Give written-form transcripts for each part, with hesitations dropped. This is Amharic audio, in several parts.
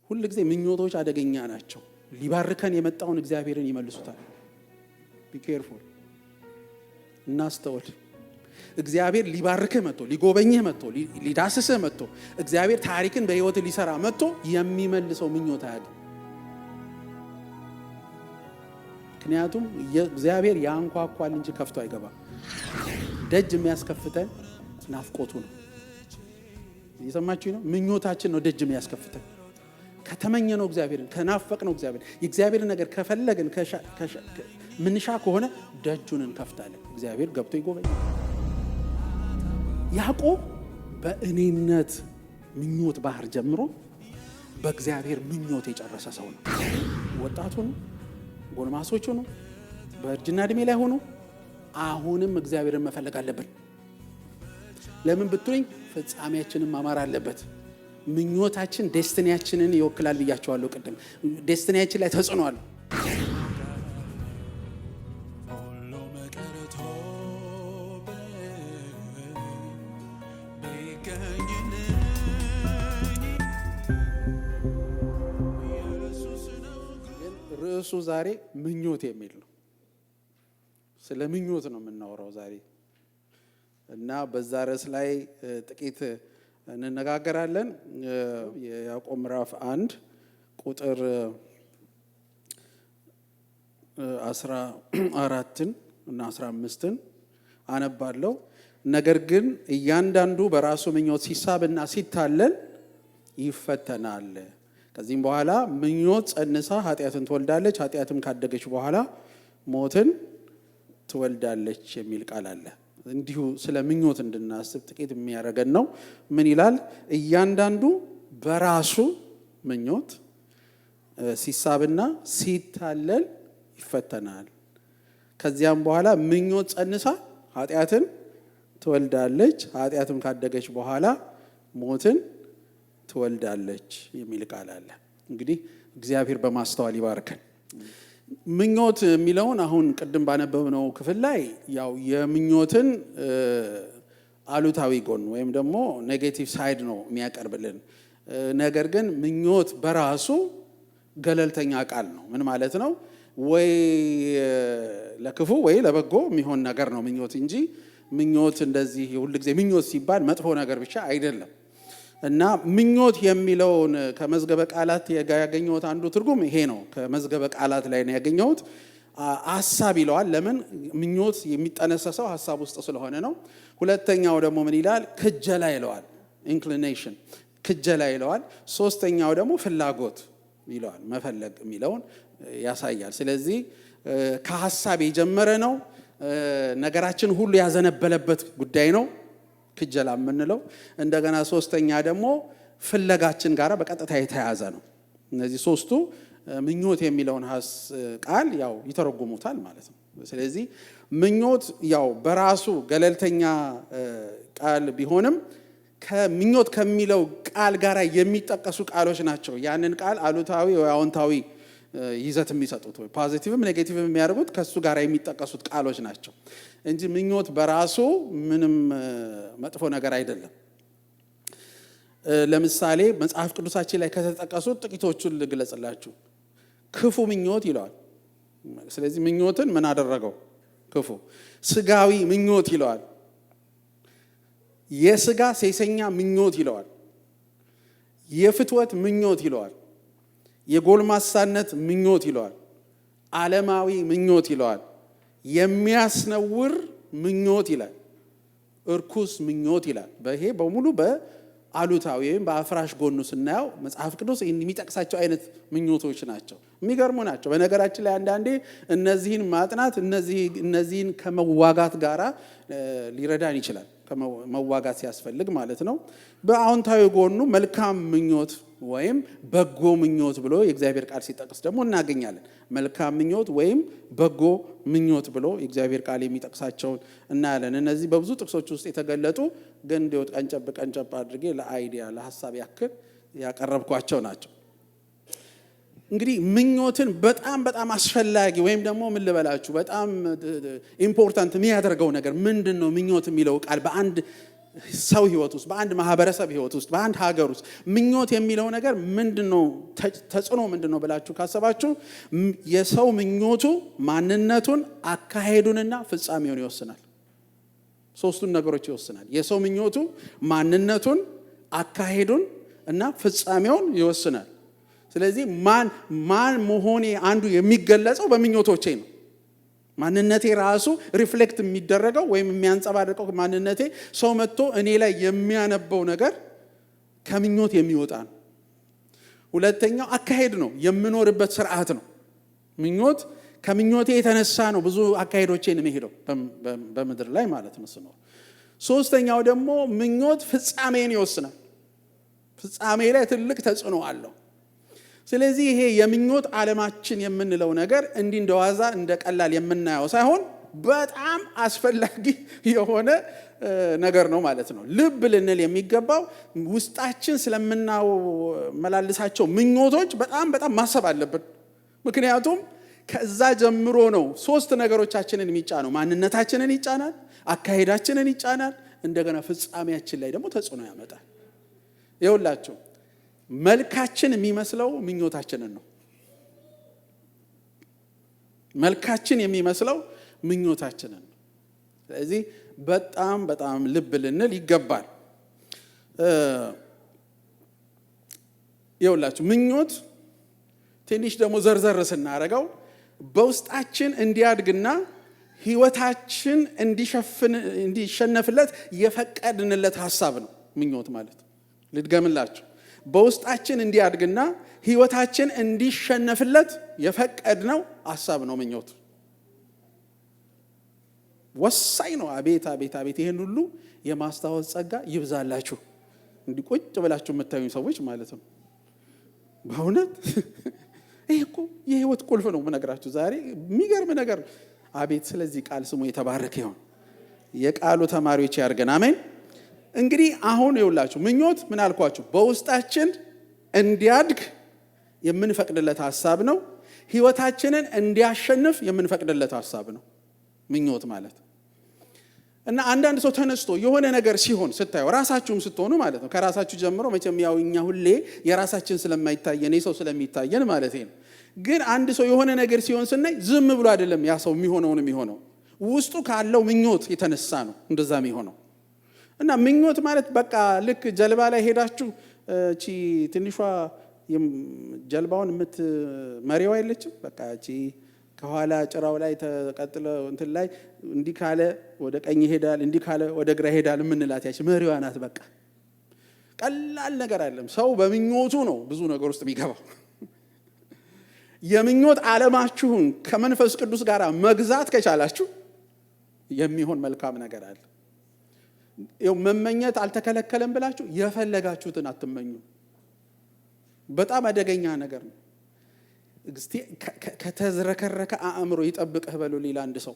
ሁሉ ጊዜ ምኞቶች አደገኛ ናቸው። ሊባርከን የመጣውን እግዚአብሔርን ይመልሱታል። ቢ ኬርፉል። እናስተውል። እግዚአብሔር ሊባርክህ መጥቶ ሊጎበኝህ መጥቶ ሊዳስስህ መጥቶ እግዚአብሔር ታሪክን በህይወት ሊሰራ መጥቶ የሚመልሰው ምኞት አያገኝ። ምክንያቱም እግዚአብሔር ያንኳኳል እንጂ ከፍቶ አይገባም። ደጅ የሚያስከፍተን ናፍቆቱ ነው። እየሰማችሁ ነው? ምኞታችን ነው ደጅ የሚያስከፍተን። ከተመኘነው እግዚአብሔርን ከናፈቅነው የእግዚአብሔርን ነገር ከፈለግን ምንሻ ከሆነ ደጁን እንከፍታለን። እግዚአብሔር ገብቶ ይጎበኛል። ያዕቆብ በእኔነት ምኞት ባህር ጀምሮ በእግዚአብሔር ምኞት የጨረሰ ሰው ነው። ወጣቱ ነው፣ ጎልማሶቹ ነው፣ በእርጅና እድሜ ላይ ሆኖ አሁንም እግዚአብሔርን መፈለግ አለብን። ለምን ብትሉኝ ፍጻሜያችንን ማማር አለበት። ምኞታችን ዴስቲኒያችንን ይወክላል ብያቸዋለሁ ቅድም። ዴስቲኒያችን ላይ ተጽዕኖ አለው። ርዕሱ ዛሬ ምኞት የሚል ነው። ስለ ምኞት ነው የምናወራው ዛሬ እና በዛ ርዕስ ላይ ጥቂት እንነጋገራለን። የያዕቆብ ምዕራፍ 1 ቁጥር 14 እና 15 አነባለሁ። ነገር ግን እያንዳንዱ በራሱ ምኞት ሲሳብና ሲታለል ይፈተናል። ከዚህም በኋላ ምኞት ጸንሳ ኃጢአትን ትወልዳለች፣ ኃጢአትም ካደገች በኋላ ሞትን ትወልዳለች የሚል ቃል አለ። እንዲሁ ስለ ምኞት እንድናስብ ጥቂት የሚያደርገን ነው። ምን ይላል? እያንዳንዱ በራሱ ምኞት ሲሳብና ሲታለል ይፈተናል። ከዚያም በኋላ ምኞት ጸንሳ ኃጢአትን ትወልዳለች፣ ኃጢአትም ካደገች በኋላ ሞትን ትወልዳለች የሚል ቃል አለ። እንግዲህ እግዚአብሔር በማስተዋል ይባርከን። ምኞት የሚለውን አሁን ቅድም ባነበብነው ክፍል ላይ ያው የምኞትን አሉታዊ ጎን ወይም ደግሞ ኔጌቲቭ ሳይድ ነው የሚያቀርብልን። ነገር ግን ምኞት በራሱ ገለልተኛ ቃል ነው። ምን ማለት ነው? ወይ ለክፉ ወይ ለበጎ የሚሆን ነገር ነው ምኞት እንጂ ምኞት እንደዚህ ሁልጊዜ ምኞት ሲባል መጥፎ ነገር ብቻ አይደለም። እና ምኞት የሚለውን ከመዝገበ ቃላት ያገኘሁት አንዱ ትርጉም ይሄ ነው። ከመዝገበ ቃላት ላይ ነው ያገኘሁት። ሐሳብ ይለዋል። ለምን? ምኞት የሚጠነሰሰው ሐሳብ ውስጥ ስለሆነ ነው። ሁለተኛው ደግሞ ምን ይላል? ክጀላ ይለዋል። ኢንክሊኔሽን ክጀላ ይለዋል። ሶስተኛው ደግሞ ፍላጎት ይለዋል። መፈለግ የሚለውን ያሳያል። ስለዚህ ከሐሳብ የጀመረ ነው። ነገራችን ሁሉ ያዘነበለበት ጉዳይ ነው ክጀላ የምንለው። እንደገና ሶስተኛ ደግሞ ፍለጋችን ጋር በቀጥታ የተያያዘ ነው። እነዚህ ሶስቱ ምኞት የሚለውን ቃል ያው ይተረጉሙታል ማለት ነው። ስለዚህ ምኞት ያው በራሱ ገለልተኛ ቃል ቢሆንም ከምኞት ከሚለው ቃል ጋር የሚጠቀሱ ቃሎች ናቸው ያንን ቃል አሉታዊ ወይ አዎንታዊ ይዘት የሚሰጡት ወይ ፖዚቲቭም ኔጌቲቭም የሚያደርጉት ከሱ ጋር የሚጠቀሱት ቃሎች ናቸው እንጂ ምኞት በራሱ ምንም መጥፎ ነገር አይደለም። ለምሳሌ መጽሐፍ ቅዱሳችን ላይ ከተጠቀሱት ጥቂቶቹን ልግለጽላችሁ። ክፉ ምኞት ይለዋል። ስለዚህ ምኞትን ምን አደረገው? ክፉ። ስጋዊ ምኞት ይለዋል። የስጋ ሴሰኛ ምኞት ይለዋል። የፍትወት ምኞት ይለዋል። የጎልማሳነት ምኞት ይለዋል። ዓለማዊ ምኞት ይለዋል። የሚያስነውር ምኞት ይላል። እርኩስ ምኞት ይላል። በይሄ በሙሉ በአሉታዊ ወይም በአፍራሽ ጎኑ ስናየው መጽሐፍ ቅዱስ የሚጠቅሳቸው አይነት ምኞቶች ናቸው። የሚገርሙ ናቸው። በነገራችን ላይ አንዳንዴ እነዚህን ማጥናት እነዚህን ከመዋጋት ጋራ ሊረዳን ይችላል። ከመዋጋት ሲያስፈልግ ማለት ነው። በአዎንታዊ ጎኑ መልካም ምኞት ወይም በጎ ምኞት ብሎ የእግዚአብሔር ቃል ሲጠቅስ ደግሞ እናገኛለን። መልካም ምኞት ወይም በጎ ምኞት ብሎ የእግዚአብሔር ቃል የሚጠቅሳቸውን እናያለን። እነዚህ በብዙ ጥቅሶች ውስጥ የተገለጡ ግን እንዲወጥ ቀንጨብ አድርጌ ለአይዲያ ለሐሳብ ያክል ያቀረብኳቸው ናቸው። እንግዲህ ምኞትን በጣም አስፈላጊ ወይም ደግሞ ምን ልበላችሁ በጣም ኢምፖርታንት የሚያደርገው ነገር ምንድነው? ምኞት የሚለው ቃል በአንድ ሰው ህይወት ውስጥ በአንድ ማህበረሰብ ህይወት ውስጥ በአንድ ሀገር ውስጥ ምኞት የሚለው ነገር ምንድነው ተጽዕኖ ምንድነው ብላችሁ ካሰባችሁ የሰው ምኞቱ ማንነቱን አካሄዱንና ፍጻሜውን ይወስናል። ሶስቱን ነገሮች ይወስናል። የሰው ምኞቱ ማንነቱን አካሄዱን እና ፍጻሜውን ይወስናል። ስለዚህ ማን መሆኔ አንዱ የሚገለጸው በምኞቶቼ ነው። ማንነቴ ራሱ ሪፍሌክት የሚደረገው ወይም የሚያንጸባርቀው ማንነቴ ሰው መጥቶ እኔ ላይ የሚያነበው ነገር ከምኞት የሚወጣ ነው። ሁለተኛው አካሄድ ነው፣ የምኖርበት ስርዓት ነው። ምኞት ከምኞቴ የተነሳ ነው ብዙ አካሄዶቼን የሚሄደው በምድር ላይ ማለት ነው ስኖር። ሶስተኛው ደግሞ ምኞት ፍጻሜን ይወስናል። ፍጻሜ ላይ ትልቅ ተጽዕኖ አለው። ስለዚህ ይሄ የምኞት ዓለማችን የምንለው ነገር እንዲህ እንደዋዛ እንደቀላል የምናየው ሳይሆን በጣም አስፈላጊ የሆነ ነገር ነው ማለት ነው። ልብ ልንል የሚገባው ውስጣችን ስለምናመላልሳቸው ምኞቶች በጣም ማሰብ አለብን። ምክንያቱም ከዛ ጀምሮ ነው ሶስት ነገሮቻችንን የሚጫነው። ማንነታችንን ይጫናል፣ አካሄዳችንን ይጫናል፣ እንደገና ፍጻሜያችን ላይ ደግሞ ተጽዕኖ ያመጣል። ይኸውላችሁ መልካችን የሚመስለው ምኞታችንን ነው። መልካችን የሚመስለው ምኞታችንን ነው። ስለዚህ በጣም ልብ ልንል ይገባል። ይኸውላችሁ ምኞት ትንሽ ደግሞ ዘርዘር ስናደርገው በውስጣችን እንዲያድግና ህይወታችን እንዲሸነፍለት የፈቀድንለት ሐሳብ ነው ምኞት ማለት። ልድገምላችሁ። በውስጣችን እንዲያድግና ህይወታችን እንዲሸነፍለት የፈቀድነው ሐሳብ ነው ምኞት። ወሳኝ ነው። አቤት ይሄን ሁሉ የማስታወስ ጸጋ ይብዛላችሁ። እንዲህ ቁጭ ብላችሁ የምታዩኝ ሰዎች ማለት ነው። በእውነት ይሄ እኮ የህይወት ቁልፍ ነው የምነግራችሁ ዛሬ። የሚገርም ነገር። አቤት ስለዚህ ቃል ስሙ የተባረከ ይሁን። የቃሉ ተማሪዎች ያርገን። አሜን። እንግዲህ አሁን ይውላችሁ ምኞት ምን አልኳችሁ? በውስጣችን እንዲያድግ የምንፈቅድለት ሐሳብ ነው። ህይወታችንን እንዲያሸንፍ የምንፈቅድለት ሐሳብ ነው ምኞት ማለት። እና አንዳንድ ሰው ተነስቶ የሆነ ነገር ሲሆን ስታዩ ራሳችሁም ስትሆኑ ማለት ነው። ከራሳችሁ ጀምሮ መቼም ያው እኛ ሁሌ የራሳችን ስለማይታየን የሰው ስለሚታየን ማለት ነው። ግን አንድ ሰው የሆነ ነገር ሲሆን ስናይ ዝም ብሎ አይደለም ያ ሰው የሚሆነው ውስጡ ካለው ምኞት የተነሳ ነው እንደዛ የሚሆነው። እና ምኞት ማለት በቃ ልክ ጀልባ ላይ ሄዳችሁ እቺ ትንሿ ጀልባውን መሪዋ የለችም በቃ እቺ ከኋላ ጭራው ላይ ተቀጥለ እንትን ላይ እንዲህ ካለ ወደ ቀኝ ይሄዳል፣ እንዲህ ካለ ወደ ግራ ይሄዳል የምንላት ያቺ መሪዋ ናት። በቃ ቀላል ነገር አይደለም። ሰው በምኞቱ ነው ብዙ ነገር ውስጥ የሚገባው። የምኞት ዓለማችሁን ከመንፈስ ቅዱስ ጋር መግዛት ከቻላችሁ የሚሆን መልካም ነገር አለ። መመኘት አልተከለከለም ብላችሁ የፈለጋችሁትን አትመኙ። በጣም አደገኛ ነገር ነው። ከተዝረከረከ አእምሮ ይጠብቅህ በሉ ሌላ አንድ ሰው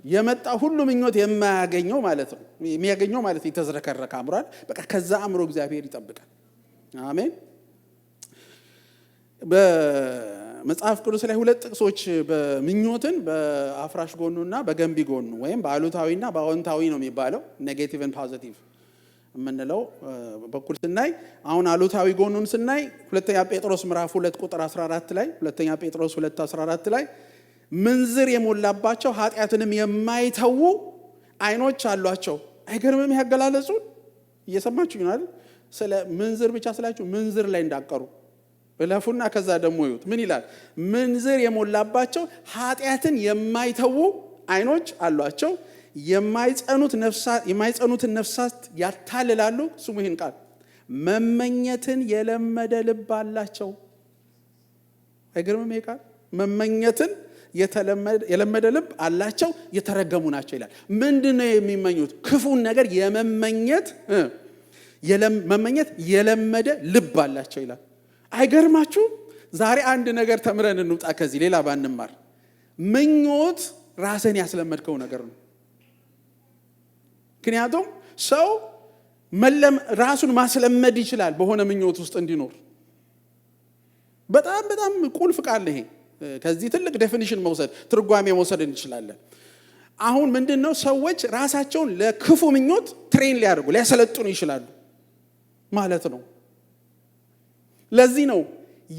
የመጣ ሁሉ ምኞት የማያገኘው ማለት ነው። የሚያገኘው ማለት የተዝረከረከ አእምሮ አይደል? በቃ ከዛ አእምሮ እግዚአብሔር ይጠብቃል። አሜን። በመጽሐፍ ቅዱስ ላይ ሁለት ጥቅሶች በምኞትን በአፍራሽ ጎኑና በገንቢ ጎኑ ወይም በአሉታዊና በአዎንታዊ ነው የሚባለው ኔጌቲቭ ኤንድ ፖዚቲቭ የምንለው በኩል ስናይ አሁን አሉታዊ ጎኑን ስናይ ሁለተኛ ጴጥሮስ ምዕራፍ 2 ቁጥር 14 ላይ ሁለተኛ ጴጥሮስ 2:14 ላይ ምንዝር የሞላባቸው ኃጢአትንም የማይተዉ አይኖች አሏቸው። አይገርምም? ያገላለጹን እየሰማችሁ ይሆናል። ስለ ምንዝር ብቻ ስላችሁ ምንዝር ላይ እንዳቀሩ በለፉና ከዛ ደግሞ ይሁት ምን ይላል? ምንዝር የሞላባቸው ኃጢአትን የማይተዉ አይኖች አሏቸው፣ የማይጸኑትን ነፍሳት ያታልላሉ። ስሙ ይህን ቃል መመኘትን የለመደ ልብ አላቸው። አይገርምም? ይሄ ቃል መመኘትን የለመደ ልብ አላቸው የተረገሙ ናቸው ይላል። ምንድነው የሚመኙት? ክፉን ነገር መመኘት የለመደ ልብ አላቸው ይላል። አይገርማችሁም? ዛሬ አንድ ነገር ተምረን እንውጣ ከዚህ ሌላ ባንማር። ምኞት ራስን ያስለመድከው ነገር ነው። ምክንያቱም ሰው ራሱን ማስለመድ ይችላል በሆነ ምኞት ውስጥ እንዲኖር። በጣም ቁልፍ ቃል ይሄ። ከዚህ ትልቅ ዴፊኒሽን ትርጓሜ መውሰድ እንችላለን። አሁን ምንድነው ሰዎች ራሳቸውን ለክፉ ምኞት ትሬን ሊያደርጉ ሊያሰለጥኑ ይችላሉ ማለት ነው። ለዚህ ነው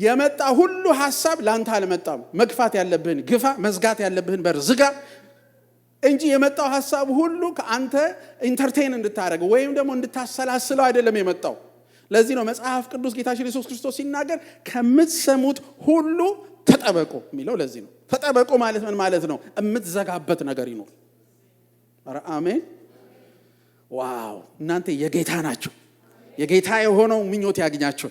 የመጣ ሁሉ ሐሳብ ላንተ አልመጣም። መግፋት ያለብህን ግፋ፣ መዝጋት ያለብህን በር ዝጋ እንጂ የመጣው ሐሳብ ሁሉ ከአንተ ኢንተርቴን እንድታደርግ ወይም ደግሞ እንድታሰላስለው አይደለም የመጣው። ለዚህ ነው መጽሐፍ ቅዱስ ጌታችን ኢየሱስ ክርስቶስ ሲናገር ከምትሰሙት ሁሉ ተጠበቁ የሚለው። ለዚህ ነው ተጠበቁ ማለት ምን ማለት ነው? የምትዘጋበት ነገር ይኖር። ኧረ አሜን። ዋው! እናንተ የጌታ ናችሁ። የጌታ የሆነው ምኞት ያግኛችሁ።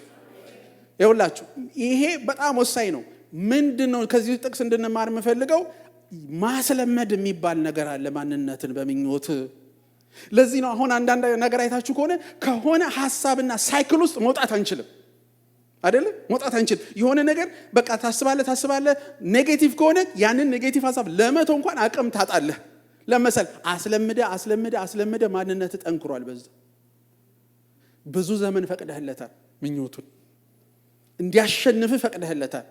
ይኸውላችሁ ይሄ በጣም ወሳኝ ነው። ምንድነው ከዚህ ጥቅስ እንድንማር የምፈልገው? ማስለመድ የሚባል ነገር አለ ማንነትን በምኞት። ለዚህ ነው አሁን አንዳንድ ነገር አይታችሁ ከሆነ ሐሳብና ሳይክል ውስጥ መውጣት አንችልም አይደል? መውጣት አንችልም። የሆነ ነገር በቃ ታስባለህ ኔጌቲቭ ከሆነ ያንን ኔጌቲቭ ሐሳብ ለመተው እንኳን አቅም ታጣለህ። ለምሳሌ አስለምደ ማንነት ጠንክሯል። በዛ ብዙ ዘመን ፈቅደህለታል ምኞቱን እንዲያሸንፍ ፈቅደህለታል።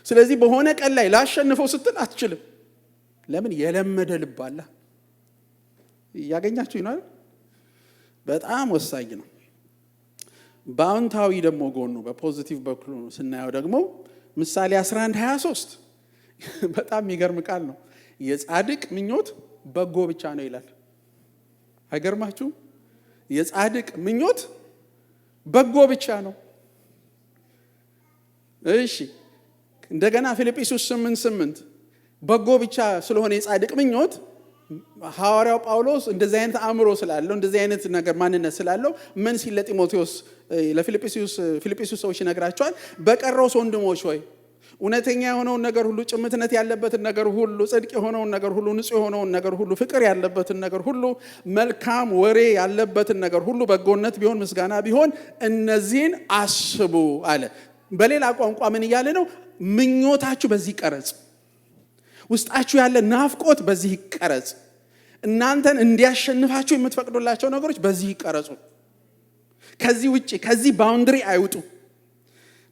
ስለዚህ በሆነ ቀን ላይ ላሸንፈው ስትል አትችልም። ለምን? የለመደ ልብ አለ። ያገኛችሁ ይናል። በጣም ወሳኝ ነው። በአዎንታዊ ደግሞ ጎኑ በፖዚቲቭ በኩል ስናየው ደግሞ ምሳሌ 11:23 በጣም የሚገርም ቃል ነው። የጻድቅ ምኞት በጎ ብቻ ነው ይላል። አይገርማችሁም? የጻድቅ ምኞት በጎ ብቻ ነው። እሺ እንደገና ፊልጵስዩስ 8:8 በጎ ብቻ ስለሆነ የጻድቅ ምኞት ሐዋርያው ጳውሎስ እንደዚህ አይነት አእምሮ ስላለው እንደዚህ አይነት ነገር ማንነት ስላለው ምን ሲል ለጢሞቴዎስ ለፊልጵስዩስ ሰዎች ይነግራቸዋል? በቀረውስ ወንድሞች ሆይ እውነተኛ የሆነውን ነገር ሁሉ፣ ጭምትነት ያለበትን ነገር ሁሉ፣ ጽድቅ የሆነውን ነገር ሁሉ፣ ንጹህ የሆነውን ነገር ሁሉ፣ ፍቅር ያለበትን ነገር ሁሉ፣ መልካም ወሬ ያለበትን ነገር ሁሉ፣ በጎነት ቢሆን ምስጋና ቢሆን እነዚህን አስቡ አለ። በሌላ ቋንቋ ምን እያለ ነው? ምኞታችሁ በዚህ ቀረጽ፣ ውስጣችሁ ያለ ናፍቆት በዚህ ቀረጽ፣ እናንተን እንዲያሸንፋችሁ የምትፈቅዱላቸው ነገሮች በዚህ ቀረጹ። ከዚህ ውጪ ከዚህ ባውንደሪ አይውጡ።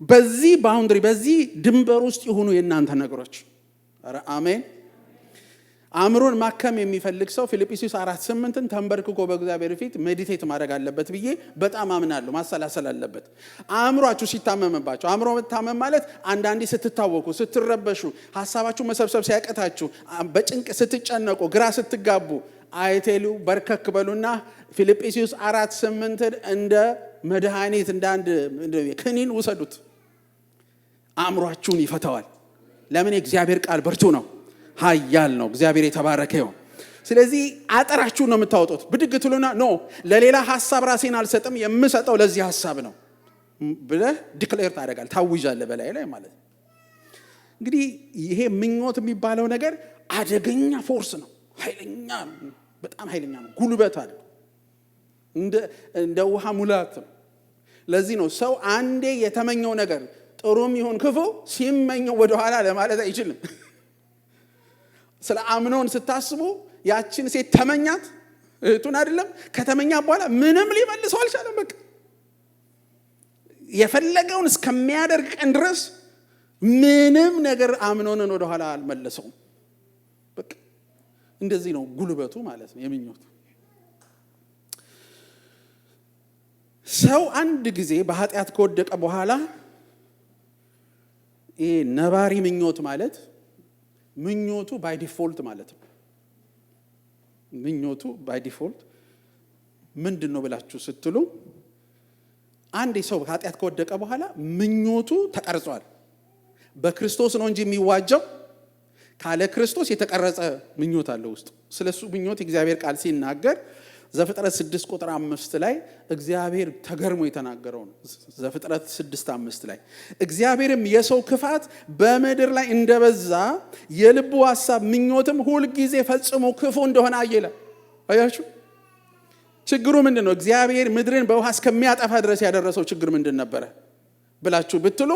በዚህ ባውንደሪ በዚህ ድንበር ውስጥ ይሁኑ የእናንተ ነገሮች። ኧረ አሜን። አእምሮን ማከም የሚፈልግ ሰው ፊልጵስዩስ 4:8 ተንበርክኮ በእግዚአብሔር ፊት ሜዲቴት ማድረግ አለበት ብዬ በጣም አምናለሁ። ማሰላሰል አለበት። አእምሯችሁ ሲታመምባችሁ፣ አእምሮ መታመም ማለት አንዳንዴ ስትታወቁ፣ ስትረበሹ፣ ሐሳባችሁ መሰብሰብ ሲያቀታችሁ፣ በጭንቅ ስትጨነቁ፣ ግራ ስትጋቡ አይቴሉ በርከክ በሉና ፊልጵስዩስ 4:8 እንደ መድኃኒት እንደ አንድ ክኒን ውሰዱት። አእምሯችሁን ይፈታዋል። ለምን? የእግዚአብሔር ቃል ብርቱ ነው፣ ኃያል ነው። እግዚአብሔር የተባረከ ይሁን። ስለዚህ አጠራችሁን ነው የምታወጡት። ብድግ ትሉና ኖ ለሌላ ሐሳብ ራሴን አልሰጥም፣ የምሰጠው ለዚህ ሐሳብ ነው ብለህ ዲክሌር ታደርጋለህ፣ ታውጃለህ በላይ ላይ ማለት ነው። እንግዲህ ይሄ ምኞት የሚባለው ነገር አደገኛ ፎርስ ነው። ኃይለኛ፣ በጣም ኃይለኛ ነው። ጉልበት አለ፣ እንደ ውሃ ሙላት ነው። ለዚህ ነው ሰው አንዴ የተመኘው ነገር ጥሩም ይሁን ክፉ ሲመኘው ወደኋላ ለማለት አይችልም። ስለ አምኖን ስታስቡ ያችን ሴት ተመኛት፣ እህቱን አይደለም፣ ከተመኛ በኋላ ምንም ሊመልሰው አልቻለም። በቃ የፈለገውን እስከሚያደርግ ቀን ድረስ ምንም ነገር አምኖንን ወደኋላ አልመለሰውም። በቃ እንደዚህ ነው ጉልበቱ ማለት ነው የምኞቱ። ሰው አንድ ጊዜ በኃጢአት ከወደቀ በኋላ ይሄ ነባሪ ምኞት ማለት ምኞቱ ባይ ዲፎልት ማለት ነው። ምኞቱ ባይ ዲፎልት ምንድን ነው ብላችሁ ስትሉ አንድ ሰው በኃጢአት ከወደቀ በኋላ ምኞቱ ተቀርጿል። በክርስቶስ ነው እንጂ የሚዋጀው ካለ ክርስቶስ የተቀረጸ ምኞት አለ ውስጥ። ስለሱ ምኞት እግዚአብሔር ቃል ሲናገር ዘፍጥረት 6:5 ላይ እግዚአብሔር ተገርሞ የተናገረው ነው። ዘፍጥረት 6:5 ላይ እግዚአብሔርም የሰው ክፋት በምድር ላይ እንደበዛ የልቡ ሐሳብ ምኞትም ሁል ጊዜ ፈጽሞ ክፉ እንደሆነ አየለ። አያችሁ ችግሩ ምንድን ነው? እግዚአብሔር ምድርን በውሃ እስከሚያጠፋ ድረስ ያደረሰው ችግር ምንድን ነበረ ብላችሁ ብትሉ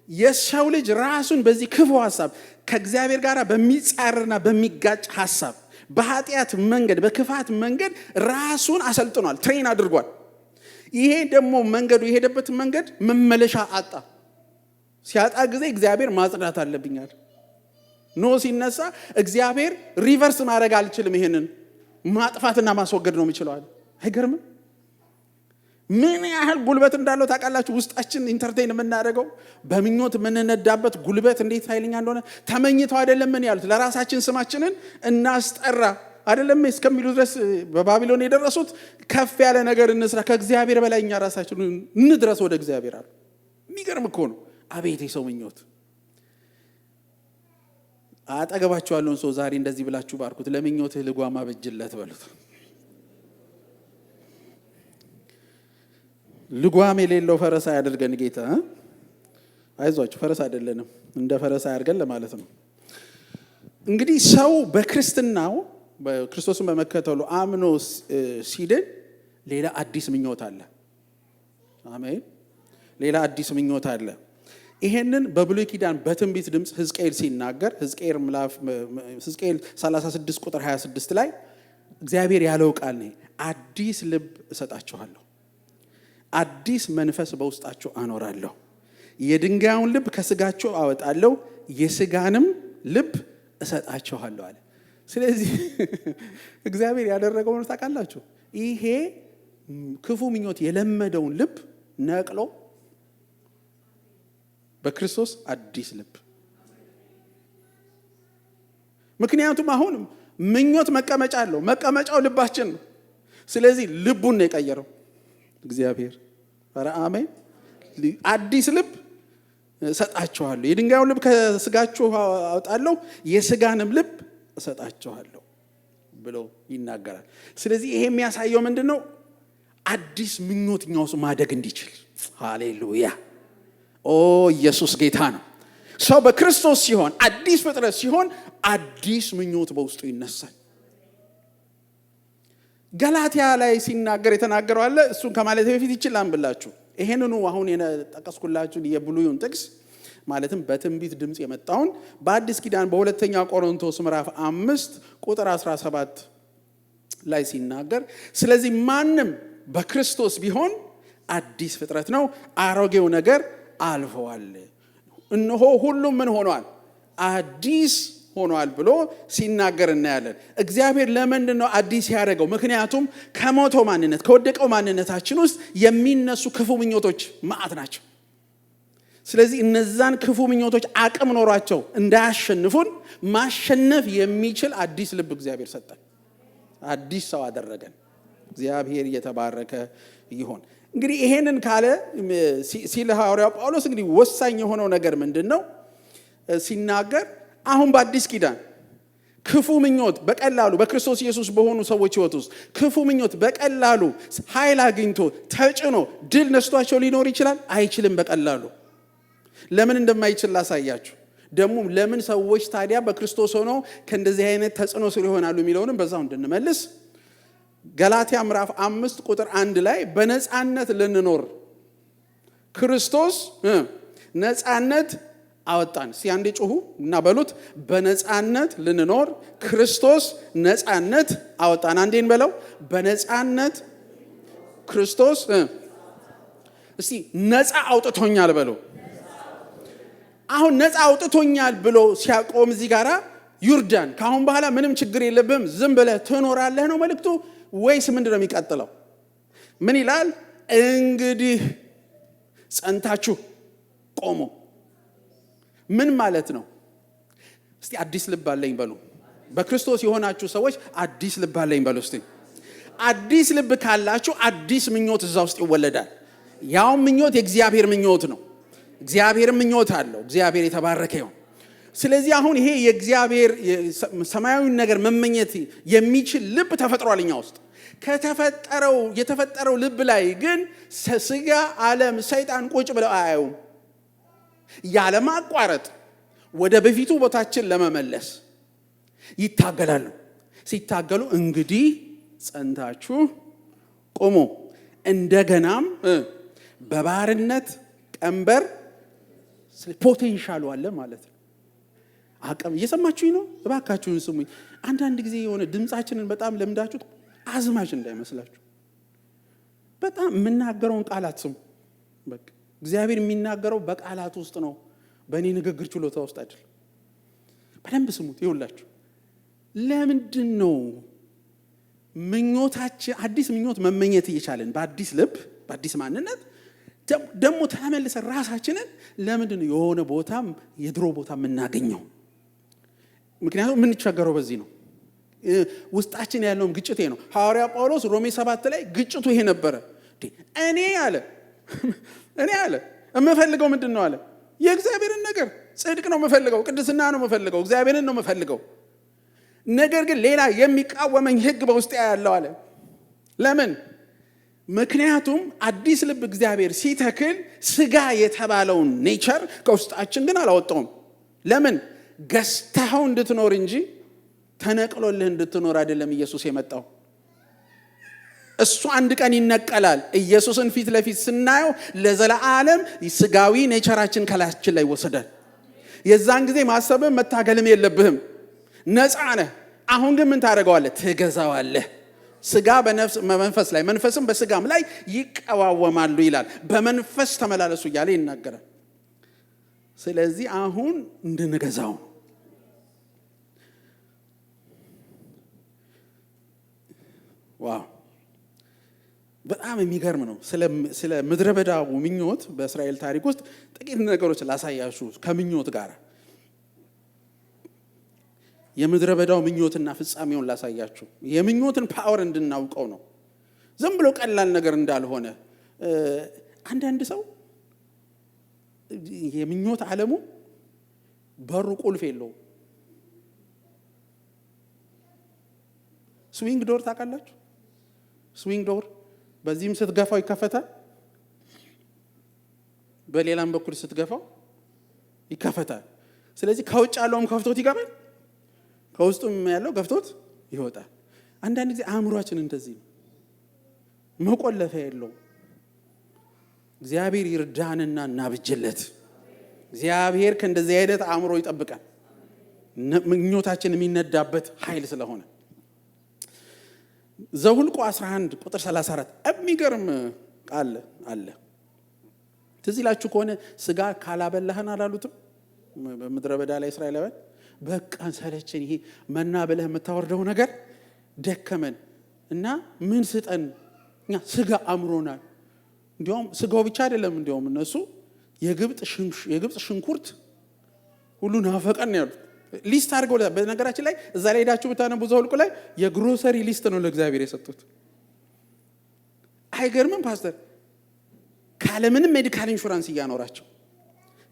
የሰው ልጅ ራሱን በዚህ ክፉ ሐሳብ ከእግዚአብሔር ጋር በሚጻረርና በሚጋጭ ሐሳብ በኃጢአት መንገድ በክፋት መንገድ ራሱን አሰልጥኗል፣ ትሬን አድርጓል። ይሄ ደግሞ መንገዱ የሄደበት መንገድ መመለሻ አጣ። ሲያጣ ጊዜ እግዚአብሔር ማጽዳት አለብኛል። ኖ ሲነሳ እግዚአብሔር ሪቨርስ ማድረግ አልችልም፣ ይሄንን ማጥፋትና ማስወገድ ነው የሚችለው አለ። አይገርምም? ምን ያህል ጉልበት እንዳለው ታውቃላችሁ? ውስጣችን ኢንተርቴይን የምናደርገው በምኞት የምንነዳበት ጉልበት እንዴት ኃይለኛ እንደሆነ ተመኝተው አይደለም ምን ያሉት ለራሳችን ስማችንን እናስጠራ አይደለም እስከሚሉ ድረስ በባቢሎን የደረሱት ከፍ ያለ ነገር እንስራ፣ ከእግዚአብሔር በላይ እኛ ራሳችን እንድረስ ወደ እግዚአብሔር አሉ። የሚገርም እኮ ነው። አቤት የሰው ምኞት! አጠገባችሁ ያለውን ሰው ዛሬ እንደዚህ ብላችሁ ባርኩት፣ ለምኞትህ ልጓም አበጅለት በሉት። ልጓም የሌለው ፈረስ አያደርገን ጌታ። አይዟችሁ፣ ፈረስ አይደለንም፣ እንደ ፈረስ አያርገን ለማለት ነው። እንግዲህ ሰው በክርስትናው በክርስቶስን በመከተሉ አምኖ ሲድን ሌላ አዲስ ምኞት አለ። አሜን። ሌላ አዲስ ምኞት አለ። ይሄንን በብሉይ ኪዳን በትንቢት ድምፅ ሕዝቅኤል ሲናገር ሕዝቅኤል 36 ቁጥር 26 ላይ እግዚአብሔር ያለው ቃል ነው፣ አዲስ ልብ እሰጣችኋለሁ፣ አዲስ መንፈስ በውስጣችሁ አኖራለሁ፣ የድንጋዩን ልብ ከስጋችሁ አወጣለሁ፣ የስጋንም ልብ እሰጣችኋለሁ አለ። ስለዚህ እግዚአብሔር ያደረገው ነው ታውቃላችሁ። ይሄ ክፉ ምኞት የለመደውን ልብ ነቅሎ በክርስቶስ አዲስ ልብ። ምክንያቱም አሁን ምኞት መቀመጫ አለው፣ መቀመጫው ልባችን ነው። ስለዚህ ልቡን ነው የቀየረው እግዚአብሔር። ኧረ አሜን። አዲስ ልብ እሰጣችኋለሁ፣ የድንጋዩን ልብ ከስጋችሁ አወጣለሁ፣ የስጋንም ልብ እሰጣችኋለሁ ብሎ ይናገራል። ስለዚህ ይሄ የሚያሳየው ምንድን ነው? አዲስ ምኞት እኛ ውስጥ ማደግ እንዲችል። ሃሌሉያ! ኦ ኢየሱስ ጌታ ነው። ሰው በክርስቶስ ሲሆን አዲስ ፍጥረት ሲሆን አዲስ ምኞት በውስጡ ይነሳል። ገላትያ ላይ ሲናገር የተናገረው አለ። እሱን ከማለት በፊት ይችላል ብላችሁ ይሄንኑ አሁን የጠቀስኩላችሁ የብሉይን ጥቅስ ማለትም በትንቢት ድምፅ የመጣውን በአዲስ ኪዳን በሁለተኛ ቆሮንቶስ ምዕራፍ 5 ቁጥር 17 ላይ ሲናገር ስለዚህ ማንም በክርስቶስ ቢሆን አዲስ ፍጥረት ነው፣ አሮጌው ነገር አልፈዋል፣ እነሆ ሁሉም ምን ሆኗል? አዲስ ሆኗል ብሎ ሲናገር እናያለን። እግዚአብሔር ለምንድን ነው አዲስ ያደረገው? ምክንያቱም ከሞተው ማንነት ከወደቀው ማንነታችን ውስጥ የሚነሱ ክፉ ምኞቶች መዓት ናቸው። ስለዚህ እነዛን ክፉ ምኞቶች አቅም ኖሯቸው እንዳያሸንፉን ማሸነፍ የሚችል አዲስ ልብ እግዚአብሔር ሰጠን፣ አዲስ ሰው አደረገን። እግዚአብሔር እየተባረከ ይሆን። እንግዲህ ይሄንን ካለ ሲል ሐዋርያው ጳውሎስ እንግዲህ ወሳኝ የሆነው ነገር ምንድን ነው ሲናገር አሁን በአዲስ ኪዳን ክፉ ምኞት በቀላሉ በክርስቶስ ኢየሱስ በሆኑ ሰዎች ሕይወት ውስጥ ክፉ ምኞት በቀላሉ ኃይል አግኝቶ ተጭኖ ድል ነስቷቸው ሊኖር ይችላል? አይችልም በቀላሉ። ለምን እንደማይችል ላሳያችሁ። ደግሞ ለምን ሰዎች ታዲያ በክርስቶስ ሆነው ከእንደዚህ አይነት ተጽዕኖ ስር ይሆናሉ የሚለውንም በዛው እንድንመልስ ገላትያ ምዕራፍ 5 ቁጥር 1 ላይ በነፃነት ልንኖር ክርስቶስ ነፃነት አወጣን። እስቲ አንዴ ጮሁ እና በሉት፣ በነፃነት ልንኖር ክርስቶስ ነፃነት አወጣን። አንዴን በለው፣ በነፃነት ክርስቶስ እስቲ ነፃ አውጥቶኛል በለው። አሁን ነፃ አውጥቶኛል ብሎ ሲያቆም እዚህ ጋራ ዩርዳን ካሁን በኋላ ምንም ችግር የለብህም ዝም ብለህ ትኖራለህ ነው መልእክቱ ወይስ ምንድነው የሚቀጥለው? ምን ይላል? እንግዲህ ጸንታችሁ ቆሙ። ምን ማለት ነው? እስቲ አዲስ ልብ አለኝ በሉ። በክርስቶስ የሆናችሁ ሰዎች አዲስ ልብ አለኝ በሉ እስቲ። አዲስ ልብ ካላችሁ አዲስ ምኞት እዛ ውስጥ ይወለዳል። ያው ምኞት የእግዚአብሔር ምኞት ነው። እግዚአብሔር ምኞት አለው። እግዚአብሔር የተባረከ ይሁን። ስለዚህ አሁን ይሄ የእግዚአብሔር ሰማያዊ ነገር መመኘት የሚችል ልብ ተፈጥሯል እኛ ውስጥ። የተፈጠረው ልብ ላይ ግን ስጋ፣ ዓለም፣ ሰይጣን ቁጭ ብለው አያዩም። ያለማቋረጥ ወደ በፊቱ ቦታችን ለመመለስ ይታገላሉ። ሲታገሉ እንግዲህ ጸንታችሁ ቆሙ፣ እንደገናም በባርነት ቀንበር ፖቴንሻሉ አለ ማለት ነው። አቅም እየሰማችሁኝ ነው? እባካችሁን ስሙኝ። አንዳንድ ጊዜ የሆነ ድምፃችንን በጣም ለምዳችሁት አዝማች እንዳይመስላችሁ። በጣም የምናገረውን ቃላት ስሙ። በቃ እግዚአብሔር የሚናገረው በቃላት ውስጥ ነው፣ በእኔ ንግግር ችሎታ ውስጥ አይደለም። በደንብ ስሙት። ይኸውላችሁ ለምንድን ነው ምኞታችን አዲስ ምኞት መመኘት እየቻለን በአዲስ ልብ በአዲስ ማንነት ደግሞ ተመልሰን ራሳችንን ለምንድን ነው የሆነ ቦታም የድሮ ቦታ የምናገኘው? ምክንያቱም የምንቸገረው በዚህ ነው። ውስጣችን ያለውም ግጭት ነው። ሐዋርያ ጳውሎስ ሮሜ 7 ላይ ግጭቱ ይሄ ነበረ። እኔ አለ የምፈልገው ምንድን ነው አለ? የእግዚአብሔርን ነገር ጽድቅ ነው የምፈልገው፣ ቅድስና ነው የምፈልገው፣ እግዚአብሔርን ነው የምፈልገው። ነገር ግን ሌላ የሚቃወመኝ ሕግ በውስጤ ያለው አለ። ለምን? ምክንያቱም አዲስ ልብ እግዚአብሔር ሲተክል ስጋ የተባለውን ኔቸር ከውስጣችን ግን አላወጣውም። ለምን? ገዝተኸው እንድትኖር እንጂ ተነቅሎልህ እንድትኖር አይደለም ኢየሱስ የመጣው። እሱ አንድ ቀን ይነቀላል። ኢየሱስን ፊት ለፊት ስናየው ለዘላለም ስጋዊ ኔቸራችን ከላያችን ላይ ይወሰዳል። የዛን ጊዜ ማሰብም መታገልም የለብህም፣ ነፃ ነህ። አሁን ግን ምን ታደርገዋለህ? ትገዛዋለህ። ስጋ በመንፈስ ላይ መንፈስም በስጋም ላይ ይቀዋወማሉ ይላል። በመንፈስ ተመላለሱ እያለ ይናገራል። ስለዚህ አሁን እንድንገዛው ዋው በጣም የሚገርም ነው። ስለ ምድረ በዳው ምኞት በእስራኤል ታሪክ ውስጥ ጥቂት ነገሮች ላሳያችሁ። ከምኞት ጋር የምድረ በዳው ምኞትና ፍጻሜውን ላሳያችሁ። የምኞትን ፓወር እንድናውቀው ነው። ዝም ብሎ ቀላል ነገር እንዳልሆነ አንዳንድ ሰው የምኞት ዓለሙ በሩ ቁልፍ የለውም። ስዊንግ ዶር ታውቃላችሁ? ስዊንግ ዶር በዚህም ስትገፋው ይከፈታል፣ በሌላም በኩል ስትገፋው ይከፈታል። ስለዚህ ከውጭ ያለውም ከፍቶት ይገባል፣ ከውስጡም ያለው ገፍቶት ይወጣል። አንዳንድ ጊዜ አእምሯችን እንደዚህ ነው፣ መቆለፊያ የለውም። እግዚአብሔር ይርዳንና እናብጅለት። እግዚአብሔር ከእንደዚህ አይነት አእምሮ ይጠብቃል፣ ምኞታችን የሚነዳበት ኃይል ስለሆነ። ዘኍልቍ 11 ቁጥር 34 የሚገርም ቃል አለ። ትዝ ይላችሁ ከሆነ ስጋ ካላበላህን አላሉትም በምድረ በዳ ላይ እስራኤላውያን? በቃን ሰለችን፣ ይሄ መና ብለህ የምታወርደው ነገር ደከመን እና ምን ስጠን፣ እኛ ስጋ አምሮናል። እንዲያውም ስጋው ብቻ አይደለም፣ እንዲያውም እነሱ የግብፅ ሽንኩርት ሁሉ ናፈቀን ያሉት ሊስት አድርገው። በነገራችን ላይ እዛ ላይ ሄዳችሁ ብታነቡ ዘኍልቍ ላይ የግሮሰሪ ሊስት ነው ለእግዚአብሔር የሰጡት። አይገርምም ፓስተር? ካለምንም ሜዲካል ኢንሹራንስ እያኖራቸው፣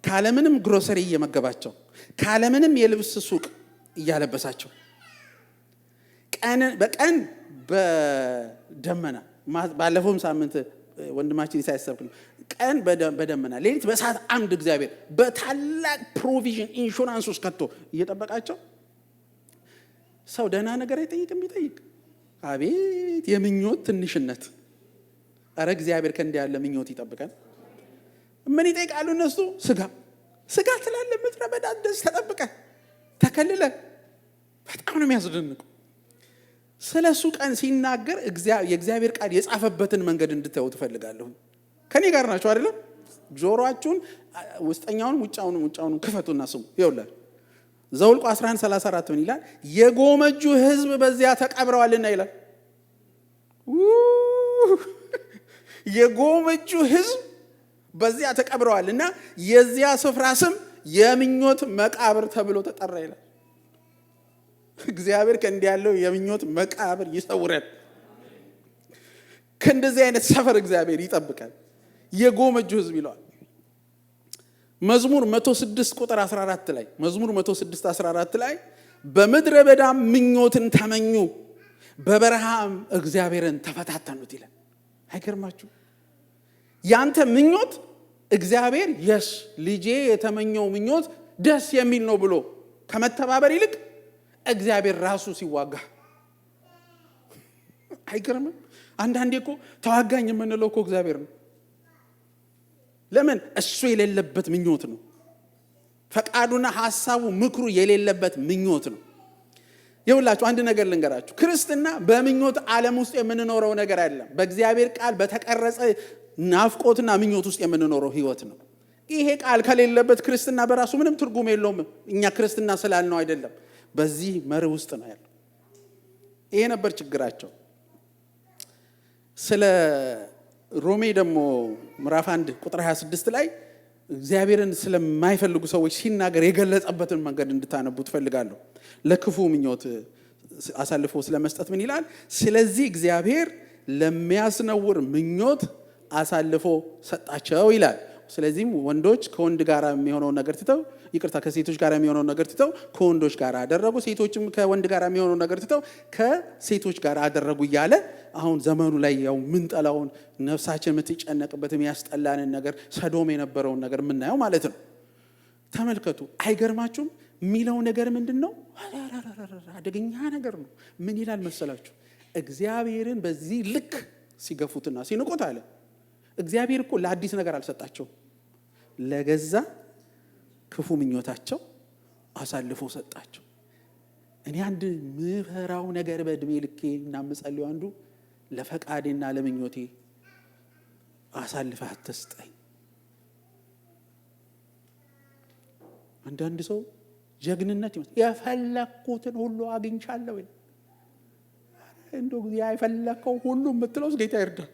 ካለምንም ግሮሰሪ እየመገባቸው፣ ካለምንም የልብስ ሱቅ እያለበሳቸው፣ በቀን በደመና ባለፈውም ሳምንት ወንድማችን ኢሳይያስ ሰብክ ነው። ቀን በደመና ሌሊት በእሳት አምድ እግዚአብሔር በታላቅ ፕሮቪዥን ኢንሹራንስ ውስጥ ከቶ እየጠበቃቸው። ሰው ደህና ነገር አይጠይቅም? ቢጠይቅ አቤት የምኞት ትንሽነት! አረ እግዚአብሔር ከእንዲህ ያለ ምኞት ይጠብቀን። ምን ይጠይቃሉ እነሱ? ስጋ ትላለህ፣ ምድረ በዳ እንደዚህ ተጠብቀ ተከልለ። በጣም ነው የሚያስደንቁ። ስለ እሱ ቀን ሲናገር የእግዚአብሔር ቃል የጻፈበትን መንገድ እንድታዩ ትፈልጋለሁ። ከኔ ጋር ናቸው አይደለም? ጆሮአችሁን ውስጠኛውን ውጫውን ክፈቱና ስሙ። ይኸውላችሁ ዘኍልቍ 11:34 ምን ይላል? የጎመጁ ሕዝብ በዚያ ተቀብረዋልና ይላል። የጎመጁ ሕዝብ በዚያ ተቀብረዋልና የዚያ ስፍራ ስም የምኞት መቃብር ተብሎ ተጠራ ይላል። እግዚአብሔር ከእንዲህ ያለው የምኞት መቃብር ይሰውረን። ከእንደዚህ አይነት ሰፈር እግዚአብሔር ይጠብቃል። የጎመጁ ሕዝብ ይለዋል። መዝሙር 106 ቁጥር 14 ላይ መዝሙር 106 14 ላይ በምድረ በዳ ምኞትን ተመኙ፣ በበረሃም እግዚአብሔርን ተፈታተኑት ይላል። አይገርማችሁ? ያንተ ምኞት እግዚአብሔር የስ ልጄ የተመኘው ምኞት ደስ የሚል ነው ብሎ ከመተባበር ይልቅ እግዚአብሔር ራሱ ሲዋጋ አይገርምም? አንዳንዴ እኮ ተዋጋኝ የምንለው እኮ እግዚአብሔር ነው። ለምን? እሱ የሌለበት ምኞት ነው። ፈቃዱና ሐሳቡ ምክሩ የሌለበት ምኞት ነው። ይኸውላችሁ አንድ ነገር ልንገራችሁ። ክርስትና በምኞት ዓለም ውስጥ የምንኖረው ነገር አይደለም። በእግዚአብሔር ቃል በተቀረጸ ናፍቆትና ምኞት ውስጥ የምንኖረው ህይወት ነው። ይሄ ቃል ከሌለበት ክርስትና በራሱ ምንም ትርጉም የለውም። እኛ ክርስትና ስላልነው አይደለም፣ በዚህ መርህ ውስጥ ነው ያለው። ይሄ ነበር ችግራቸው። ስለ ሮሜ ደግሞ ምዕራፍ 1 ቁጥር 26 ላይ እግዚአብሔርን ስለማይፈልጉ ሰዎች ሲናገር የገለጸበትን መንገድ እንድታነቡ ትፈልጋለሁ። ለክፉ ምኞት አሳልፎ ስለመስጠት ምን ይላል? ስለዚህ እግዚአብሔር ለሚያስነውር ምኞት አሳልፎ ሰጣቸው ይላል። ስለዚህም ወንዶች ከወንድ ጋር የሚሆነውን ነገር ትተው ከሴቶች ጋር የሚሆነውን ነገር ትተው ከወንዶች ጋር አደረጉ፣ ሴቶችም ከወንድ ጋር የሚሆነውን ነገር ትተው ከሴቶች ጋር አደረጉ እያለ አሁን ዘመኑ ላይ ያው ምንጠላውን ነፍሳችን የምትጨነቅበት የሚያስጠላንን ነገር ሰዶም የነበረውን ነገር የምናየው ማለት ነው። ተመልከቱ። አይገርማችሁም? የሚለው ነገር ምንድን ነው? አደገኛ ነገር ነው። ምን ይላል መሰላችሁ? እግዚአብሔርን በዚህ ልክ ሲገፉትና ሲንቁት አለ። እግዚአብሔር እኮ ለአዲስ ነገር አልሰጣቸውም፣ ለገዛ ክፉ ምኞታቸው አሳልፎ ሰጣቸው። እኔ አንድ ምፈራው ነገር በእድሜ ልኬ እና ምጸልየው አንዱ ለፈቃዴና ለምኞቴ አሳልፈህ አትስጠኝ። አንዳንድ ሰው ጀግንነት ይመስል የፈለኩትን ሁሉ አግኝቻለሁ ይላል። እንደው እግዚአብሔር የፈለከው ሁሉ የምትለው ጌታ ይርዳል።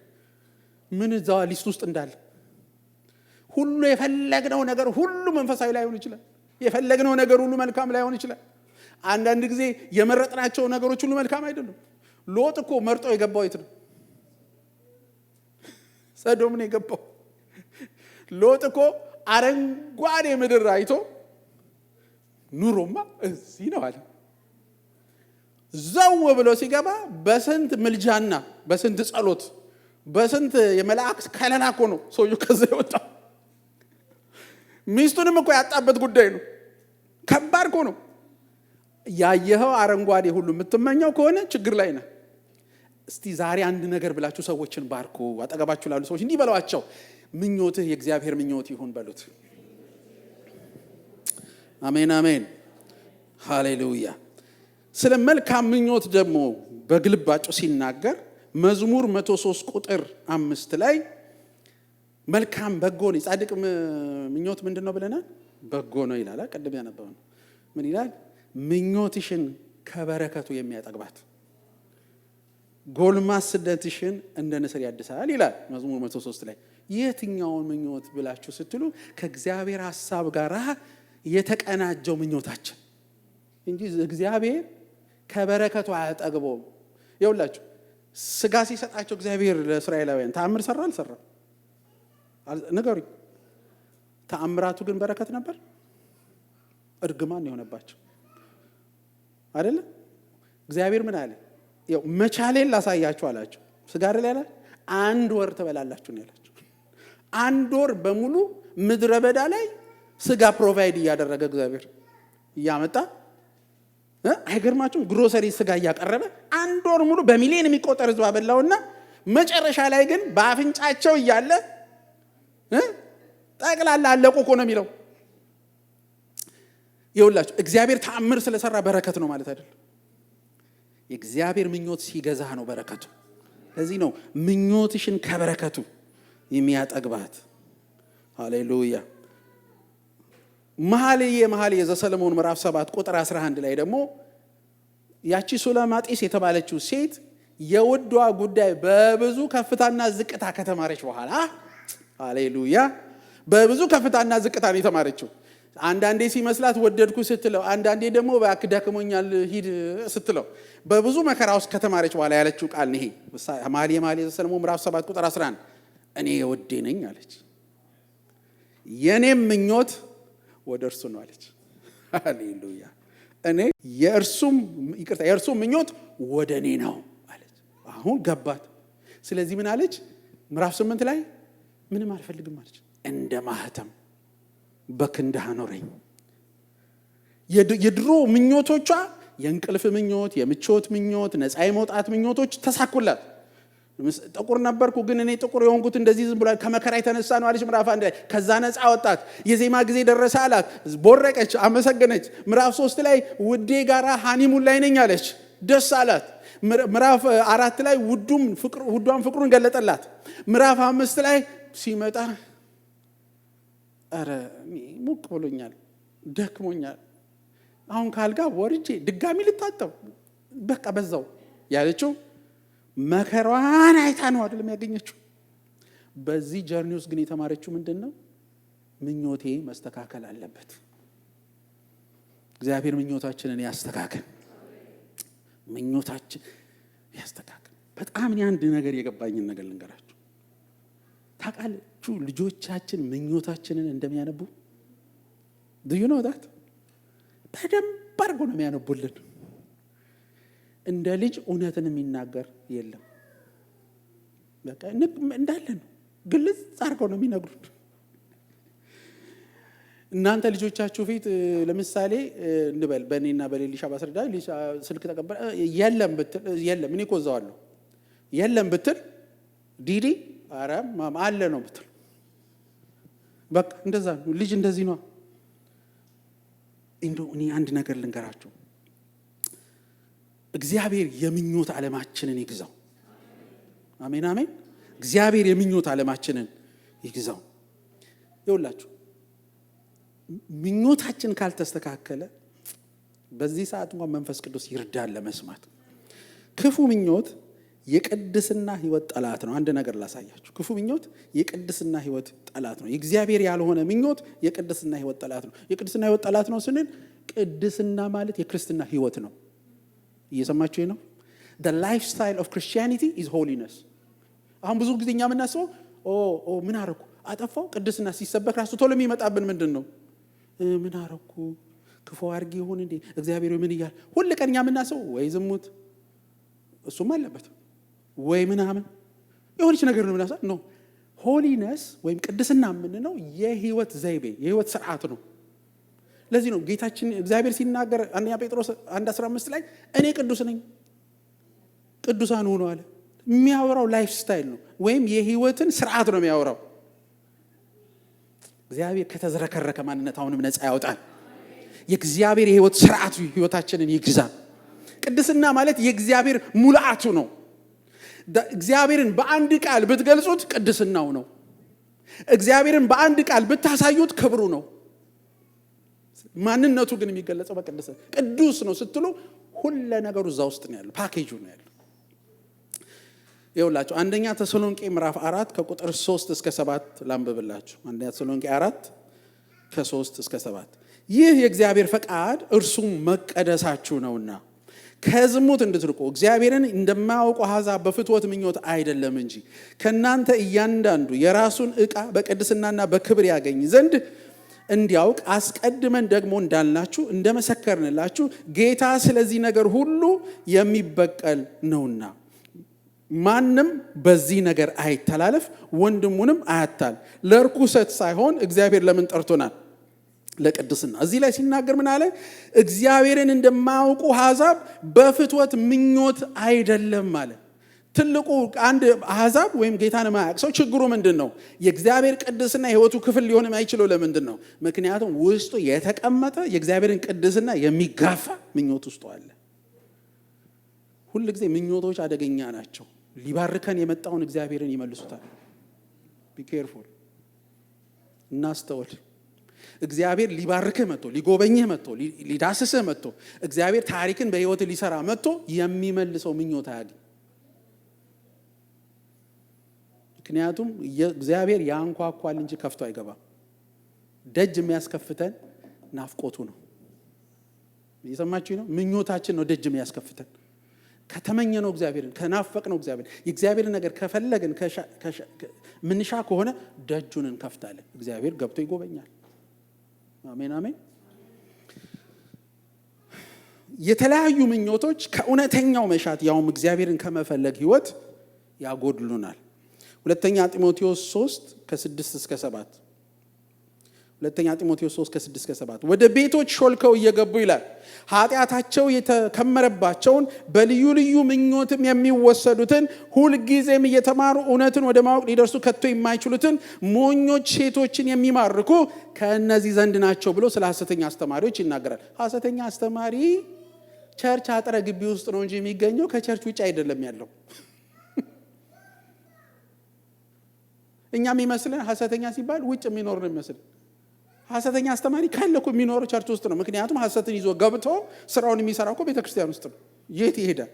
ምን እዛው ሊስት ውስጥ እንዳለ ሁሉ የፈለግነው ነገር ሁሉ መንፈሳዊ ላይሆን ይችላል። የፈለግነው ነገር ሁሉ መልካም ላይሆን ይችላል። አንዳንድ ጊዜ የመረጥናቸው ነገሮች ሁሉ መልካም አይደሉም። ሎጥ እኮ መርጦ የገባው የት ነው? ሰዶም ነው የገባው። ሎጥ እኮ አረንጓዴ ምድር አይቶ ኑሮማ እዚህ ነው አለ። ዘው ብሎ ሲገባ በስንት ምልጃና በስንት ጸሎት በስንት የመላእክት ከለላ እኮ ነው ሰውየው ከዛ የወጣው። ሚስቱንም እኮ ያጣበት ጉዳይ ነው። ከባድ እኮ ነው። ያየኸው አረንጓዴ ሁሉ የምትመኘው ከሆነ ችግር ላይ ነህ። እስቲ ዛሬ አንድ ነገር ብላችሁ ሰዎችን ባርኩ። አጠገባችሁ ላሉ ሰዎች እንዲህ በሏቸው፣ ምኞትህ የእግዚአብሔር ምኞት ይሁን በሉት። አሜን አሜን፣ ሃሌሉያ። ስለ መልካም ምኞት ደግሞ በግልባጩ ሲናገር መዝሙር 103 ቁጥር 5 ላይ መልካም በጎ ነው። የጻድቅ ምኞት ምንድን ነው ብለናል? በጎ ነው ይላል። ቀደም ያነበው ነው። ምን ይላል? ምኞትሽን ከበረከቱ የሚያጠግባት ጎልማስነትሽን እንደ ንስር ያድሳል ይላል መዝሙር 103 ላይ። የትኛውን ምኞት ብላችሁ ስትሉ ከእግዚአብሔር ሐሳብ ጋር የተቀናጀው ምኞታችን እንጂ እግዚአብሔር ከበረከቱ አያጠግበውም። ይኸውላችሁ ስጋ ሲሰጣቸው እግዚአብሔር ለእስራኤላውያን ተአምር ሰራ አልሰራም? ንገሩኝ። ተአምራቱ ግን በረከት ነበር? እርግማን የሆነባቸው አይደለ? እግዚአብሔር ምን አለ? ያው መቻሌን ላሳያችሁ አላቸው። ስጋ አይደል ያለ? 1 ወር ትበላላችሁ ነው ያላቸው። 1 ወር በሙሉ ምድረ በዳ ላይ ስጋ ፕሮቫይድ እያደረገ እግዚአብሔር እያመጣ አይገርማችሁም? ግሮሰሪ ስጋ እያቀረበ 1 ወር ሙሉ በሚሊዮን የሚቆጠር ህዝብ አበላውና መጨረሻ ላይ ግን በአፍንጫቸው እያለ ጠቅላላ አለቁ እኮ ነው የሚለው። ይኸውላችሁ እግዚአብሔር ተአምር ስለሰራ በረከት ነው ማለት አይደለም። የእግዚአብሔር ምኞት ሲገዛ ነው በረከቱ። ለዚህ ነው ምኞትሽን ከበረከቱ የሚያጠግባት። ሃሌሉያ። መኃልየ ዘሰሎሞን ምዕራፍ 7 ቁጥር 11 ላይ ደግሞ ያቺ ሱለማጢስ የተባለችው ሴት የውዷ ጉዳይ በብዙ ከፍታና ዝቅታ ከተማረች በኋላ ሃሌሉያ፣ በብዙ ከፍታና ዝቅታ ነው የተማረችው። አንዳንዴ ሲመስላት ወደድኩ ስትለው፣ አንዳንዴ ደግሞ እባክህ ደክሞኛል ሂድ ስትለው፣ በብዙ መከራ ውስጥ ከተማረች በኋላ ያለችው ቃል ነው ይሄ። መኃልየ ዘሰሎሞን ምዕራፍ 7 ቁጥር 11 እኔ የወዴ ነኝ አለች፣ የኔም ምኞት ወደ እርሱ ነው አለች። ሃሌሉያ። እኔ የእርሱም ምኞት ወደ እኔ ነው አለች። አሁን ገባት። ስለዚህ ምን አለች? ምዕራፍ 8 ላይ ምንም አልፈልግም አለች። እንደ ማህተም በክንድህ አኖረኝ። የድሮ ምኞቶቿ የእንቅልፍ ምኞት፣ የምቾት ምኞት፣ ነፃ የመውጣት ምኞቶች ተሳኩላት። ጥቁር ነበርኩ ግን እኔ ጥቁር የሆንኩት እንደዚህ ዝም ብሎ ከመከራ የተነሳ ነው አለች ምዕራፍ 1 ላይ። ከዛ ነፃ ወጣት። የዜማ ጊዜ ደረሰ አላት። ቦረቀች፣ አመሰገነች። ምዕራፍ 3 ላይ ውዴ ጋራ ሃኒሙን ላይ ነኝ አለች፣ ደስ አላት። ምዕራፍ 4 ላይ ውዷን ፍቅሩን ገለጠላት። ምዕራፍ 5 ላይ ሲመጣ ኧረ ሙቅ ብሎኛል፣ ደክሞኛል፣ አሁን ካልጋ ወርጄ ድጋሚ ልታጠብ በቃ በዛው ያለችው መከራዋን አይታ ነው አይደለም ያገኘችው። በዚህ ጀርኒ ውስጥ ግን የተማረችው ምንድነው? ምኞቴ መስተካከል አለበት። እግዚአብሔር ምኞታችንን ያስተካክል፣ ምኞታችን ያስተካክል። በጣም እኔ አንድ ነገር የገባኝን ነገር ልንገራችሁ። ታውቃላችሁ ልጆቻችን ምኞታችንን እንደሚያነቡ? do you know that? በደንብ አድርጎ ነው የሚያነቡልን። እንደ ልጅ እውነትን የሚናገር የለም። በቃ እንዳለ ነው ግልጽ አድርገው ነው የሚነግሩት። እናንተ ልጆቻችሁ ፊት ለምሳሌ እንበል በእኔና በሌሊሻ ባስረዳ ሊሻ ስልክ ተቀበለ የለም ብትል የለም እኔ እኮ እዛው አለሁ የለም ብትል ዲዲ ኧረ ማማ አለ ነው ብትል በቃ እንደዛ ነው። ልጅ እንደዚህ ነው። እንደው እኔ አንድ ነገር ልንገራችሁ። እግዚአብሔር የምኞት ዓለማችንን ይግዛው። አሜን አሜን። እግዚአብሔር የምኞት ዓለማችንን ይግዛው። ይኸውላችሁ ምኞታችን ካልተስተካከለ በዚህ ሰዓት እንኳን መንፈስ ቅዱስ ይርዳል ለመስማት። ክፉ ምኞት የቅድስና ህይወት ጠላት ነው። አንድ ነገር ላሳያችሁ። ክፉ ምኞት የቅድስና ህይወት ጠላት ነው። የእግዚአብሔር ያልሆነ ምኞት የቅድስና ህይወት ጠላት ነው። የቅድስና ህይወት ጠላት ነው ስንል ቅድስና ማለት የክርስትና ህይወት ነው። እየሰማችሁ ነው? the lifestyle of Christianity is holiness። አሁን ብዙ ጊዜ እኛ የምናስበው ምን አረኩ አጠፋው ቅድስና ሲሰበክ ራሱ ቶሎ የሚመጣብን ምንድን ነው? ምን አረኩ ክፉ አድርጌ ይሆን እንዴ እግዚአብሔር ምን ይያል? ሁሉ ቀን እኛ የምናስበው ወይ ዝሙት እሱም አለበት ወይ ምናምን የሆነች ነገር ነው ምናሳ ነው። ሆሊነስ ወይም ቅድስና የምንለው የህይወት ዘይቤ የህይወት ስርዓት ነው። ለዚህ ነው ጌታችን እግዚአብሔር ሲናገር አንደኛ ጴጥሮስ 1:15 ላይ እኔ ቅዱስ ነኝ ቅዱሳን ሆኑ አለ። የሚያወራው ላይፍ ስታይል ነው ወይም የህይወትን ስርዓት ነው የሚያወራው። እግዚአብሔር ከተዝረከረከ ማንነት አሁንም ነፃ ያወጣል። የእግዚአብሔር የህይወት ስርዓቱ ህይወታችንን ይግዛ። ቅድስና ማለት የእግዚአብሔር ሙላቱ ነው። እግዚአብሔርን በአንድ ቃል ብትገልጹት ቅድስናው ነው። እግዚአብሔርን በአንድ ቃል ብታሳዩት ክብሩ ነው። ማንነቱ ግን የሚገለጸው በቅድስና ቅዱስ ነው ስትሉ ሁሉ ነገሩ እዛ ውስጥ ነው ያለው፣ ፓኬጁ ነው ያለው። ይኸውላችሁ አንደኛ ተሰሎንቄ ምዕራፍ 4 ከቁጥር 3 እስከ 7 ላንብብላችሁ። አንደኛ ተሰሎንቄ 4 ከ3 እስከ 7 ይህ የእግዚአብሔር ፈቃድ እርሱም መቀደሳችሁ ነውና ከዝሙት እንድትርቁ እግዚአብሔርን እንደማያውቁ አሕዛብ በፍትወት ምኞት አይደለም እንጂ ከናንተ እያንዳንዱ የራሱን ዕቃ በቅድስናና በክብር ያገኝ ዘንድ እንዲያውቅ አስቀድመን ደግሞ እንዳልናችሁ እንደመሰከርንላችሁ ጌታ ስለዚህ ነገር ሁሉ የሚበቀል ነውና ማንም በዚህ ነገር አይተላለፍ፣ ወንድሙንም አያታል። ለርኩሰት ሳይሆን እግዚአብሔር ለምን ጠርቶናል? ለቅድስና። እዚህ ላይ ሲናገር ምን አለ? እግዚአብሔርን እንደማያውቁ አሕዛብ በፍትወት ምኞት አይደለም አለ። ትልቁ አንድ አሕዛብ ወይም ጌታን የማያውቅ ሰው ችግሩ ምንድን ነው? የእግዚአብሔር ቅድስና የህይወቱ ክፍል ሊሆን የማይችለው ለምንድን ነው? ምክንያቱም ውስጡ የተቀመጠ የእግዚአብሔርን ቅድስና የሚጋፋ ምኞት ውስጡ አለ። ሁል ጊዜ ምኞቶች አደገኛ ናቸው። ሊባርከን የመጣውን እግዚአብሔርን ይመልሱታል። ቢ ኬርፉል። እናስተውል። እግዚአብሔር ሊባርክህ መጥቶ ሊጎበኝህ መጥቶ ሊዳስስህ መጥቶ እግዚአብሔር ታሪክን በህይወት ሊሰራ መጥቶ የሚመልሰው ምኞት አያገኝ። ምክንያቱም እግዚአብሔር ያንኳኳል እንጂ ከፍቶ አይገባም። ደጅ የሚያስከፍተን ናፍቆቱ ነው። እየሰማችሁ ነው? ምኞታችን ነው ደጅ የሚያስከፍተን። ከተመኘ ነው እግዚአብሔርን ከናፈቅ ነው እግዚአብሔር የእግዚአብሔርን ነገር ከፈለግን ምንሻ ከሆነ ደጁን እንከፍታለን። እግዚአብሔር ገብቶ ይጎበኛል። አሜን አሜን። የተለያዩ ምኞቶች ከእውነተኛው መሻት ያውም እግዚአብሔርን ከመፈለግ ህይወት ያጎድሉናል። ሁለተኛ ጢሞቴዎስ 3 ከ6 እስከ 7 ሁለተኛ ጢሞቴዎስ 3 ከ6 እስከ 7 ወደ ቤቶች ሾልከው እየገቡ ይላል ኃጢአታቸው የተከመረባቸውን በልዩ ልዩ ምኞትም የሚወሰዱትን ሁልጊዜም እየተማሩ እውነትን ወደ ማወቅ ሊደርሱ ከቶ የማይችሉትን ሞኞች ሴቶችን የሚማርኩ ከእነዚህ ዘንድ ናቸው ብሎ ስለ ሐሰተኛ አስተማሪዎች ይናገራል። ሐሰተኛ አስተማሪ ቸርች አጥረ ግቢ ውስጥ ነው እንጂ የሚገኘው ከቸርች ውጭ አይደለም ያለው። እኛም ይመስለን ሐሰተኛ ሲባል ውጭ የሚኖር ነው ይመስል። ሐሰተኛ አስተማሪ ካለ እኮ የሚኖረው ቸርች ውስጥ ነው። ምክንያቱም ሐሰትን ይዞ ገብቶ ስራውን የሚሰራው እኮ ቤተክርስቲያን ውስጥ ነው። የት ይሄዳል?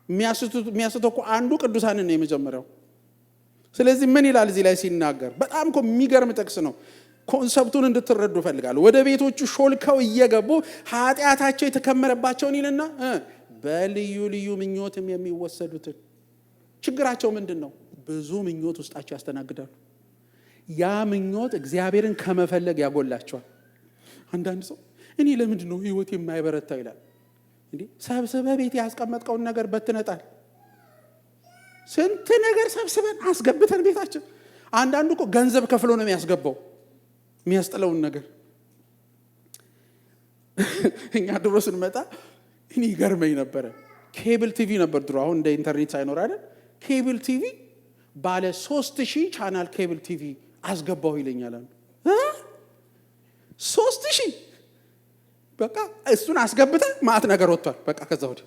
የሚያስተው እኮ አንዱ ቅዱሳንን ነው የመጀመሪያው። ስለዚህ ምን ይላል እዚህ ላይ ሲናገር? በጣም እኮ የሚገርም ጥቅስ ነው። ኮንሰፕቱን እንድትረዱ ፈልጋለሁ። ወደ ቤቶቹ ሾልከው እየገቡ ኃጢአታቸው የተከመረባቸውን ይልና በልዩ ልዩ ምኞትም የሚወሰዱትን። ችግራቸው ምንድን ነው? ብዙ ምኞት ውስጣቸው ያስተናግዳሉ። ያ ምኞት እግዚአብሔርን ከመፈለግ ያጎላቸዋል። አንዳንድ ሰው እኔ ለምንድን ነው ህይወት የማይበረታው ይላል። እንዴ ሰብስበህ ቤት ያስቀመጥከውን ነገር በትነጣል። ስንት ነገር ሰብስበን አስገብተን ቤታችን። አንዳንዱ እኮ ገንዘብ ከፍሎ ነው የሚያስገባው የሚያስጥለውን ነገር። እኛ ድሮ ስንመጣ እኔ ይገርመኝ ነበረ። ኬብል ቲቪ ነበር ድሮ፣ አሁን እንደ ኢንተርኔት ሳይኖር አይደል። ኬብል ቲቪ ባለ 3000 ቻናል ኬብል ቲቪ አስገባው ይለኛል። 3000 በቃ እሱን አስገብተ ማት ነገር ወጥቷል። በቃ ከዛ ወዲህ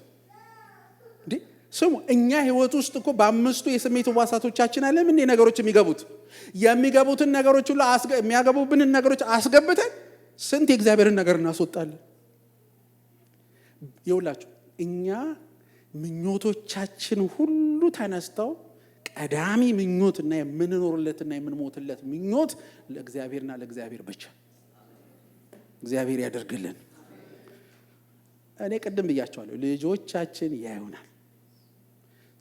እንዴ ስሙ፣ እኛ ህይወት ውስጥ እኮ በአምስቱ የስሜት ህዋሳቶቻችን አለ ምን ነገሮች የሚገቡትን ነገሮች ሁሉ የሚያገቡብንን ነገሮች አስገብተን ስንት የእግዚአብሔርን ነገር እናስወጣለን። ይውላችሁ እኛ ምኞቶቻችን ሁሉ ተነስተው ቀዳሚ ምኞትና የምንኖርለትና የምንሞትለት ምኞት ለእግዚአብሔርና ለእግዚአብሔር ብቻ። እግዚአብሔር ያደርግልን። እኔ ቅድም ብያቸዋለሁ፣ ልጆቻችን ያዩናል፣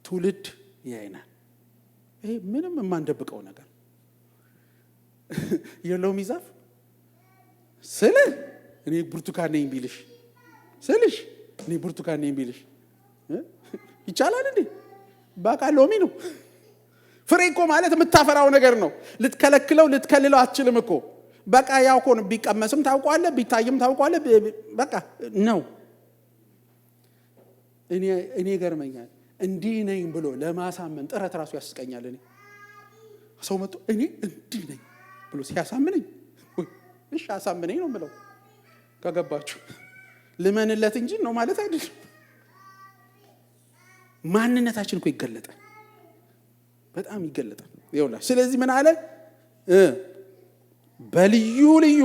ትውልድ ያይናል። ይሄ ምንም የማንደብቀው ነገር። የሎሚ ዛፍ ስለ እኔ ብርቱካን ነኝ ቢልሽ ስልሽ እኔ ብርቱካን ነኝ ቢልሽ ይቻላል እንዴ? በቃ ሎሚ ነው። ፍሬ እኮ ማለት የምታፈራው ነገር ነው። ልትከለክለው ልትከልለው አትችልም እኮ። በቃ ያው እኮ ነው። ቢቀመስም ታውቋለህ፣ ቢታይም ታውቋለህ። በቃ ነው። እኔ ገርመኛል። እንዲህ ነኝ ብሎ ለማሳመን ጥረት ራሱ ያስቀኛል። እኔ ሰው መጥቶ እኔ እንዲህ ነኝ ብሎ ሲያሳምነኝ እሺ አሳምነኝ ነው የምለው። ከገባችሁ ልመንለት እንጂ ነው ማለት አይደለም። ማንነታችን እኮ ይገለጣል፣ በጣም ይገለጣል። ይኸውላችሁ ስለዚህ ምን አለ? በልዩ ልዩ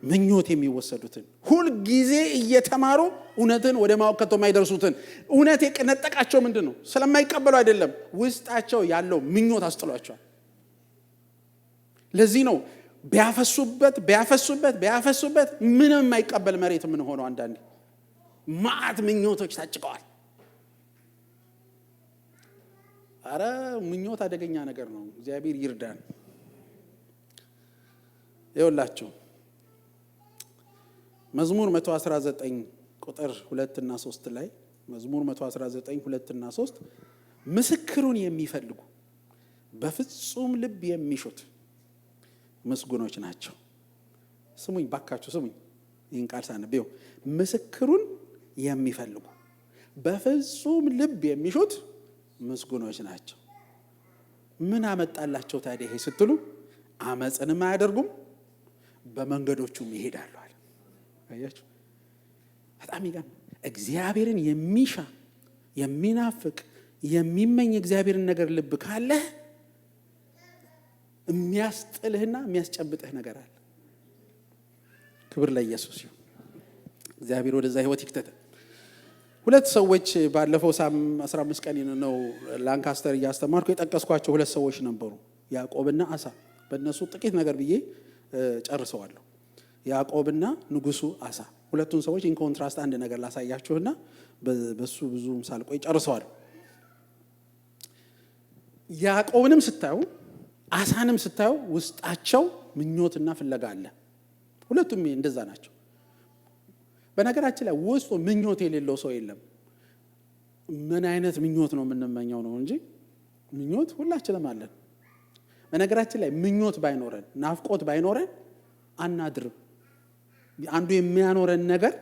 ምኞት የሚወሰዱትን ሁል ጊዜ እየተማሩ እውነትን ወደ ማወቅ ከቶ የማይደርሱትን። እውነት የቀነጠቃቸው ምንድን ነው? ስለማይቀበሉ አይደለም፣ ውስጣቸው ያለው ምኞት አስጥሏቸዋል። ለዚህ ነው ቢያፈሱበት ምንም የማይቀበል መሬት ምን ሆነው አንዳንዴ ማዕት ምኞቶች ታጭቀዋል። አረ ምኞት አደገኛ ነገር ነው። እግዚአብሔር ይርዳን። ይኸውላችሁ መዝሙር 119 ቁጥር 2 እና 3 ላይ መዝሙር 119 2 እና 3 ምስክሩን የሚፈልጉ በፍጹም ልብ የሚሹት ምስጉኖች ናቸው። ስሙኝ ባካችሁ ስሙኝ፣ ይህን ቃል ሳነብው ምስክሩን የሚፈልጉ በፍጹም ልብ የሚሹት ምስጉኖች ናቸው። ምን አመጣላቸው ታዲያ ይሄ ስትሉ? አመጽንም አያደርጉም በመንገዶቹም ይሄዳሉ አለ። አያችሁ በጣም ይገርም። እግዚአብሔርን የሚሻ የሚናፍቅ የሚመኝ እግዚአብሔርን ነገር ልብ ካለ የሚያስጥልህና የሚያስጨብጥህ ነገር አለ። ክብር ለኢየሱስ ይሁን። እግዚአብሔር ወደዛ ህይወት ይክተተ። ሁለት ሰዎች ባለፈው 15 ቀን ነው ላንካስተር እያስተማርኩ የጠቀስኳቸው ሁለት ሰዎች ነበሩ፣ ያዕቆብና አሳ። በእነሱ ጥቂት ነገር ብዬ ጨርሰዋለሁ። ያዕቆብና ንጉሱ አሳ፣ ሁለቱን ሰዎች ኢን ኮንትራስት አንድ ነገር ላሳያችሁና በሱ ብዙም ሳልቆይ ጨርሰዋለሁ። ያዕቆብንም ስታዩ አሳንም ስታዩ ውስጣቸው ምኞትና ፍለጋ አለ። ሁለቱም እንደዛ ናቸው። በነገራችን ላይ ውስጡ ምኞት የሌለው ሰው የለም። ምን አይነት ምኞት ነው የምንመኘው ነው እንጂ ምኞት ሁላችንም አለን። በነገራችን ላይ ምኞት ባይኖረን ናፍቆት ባይኖረን አናድርም። አንዱ የሚያኖረን ነገር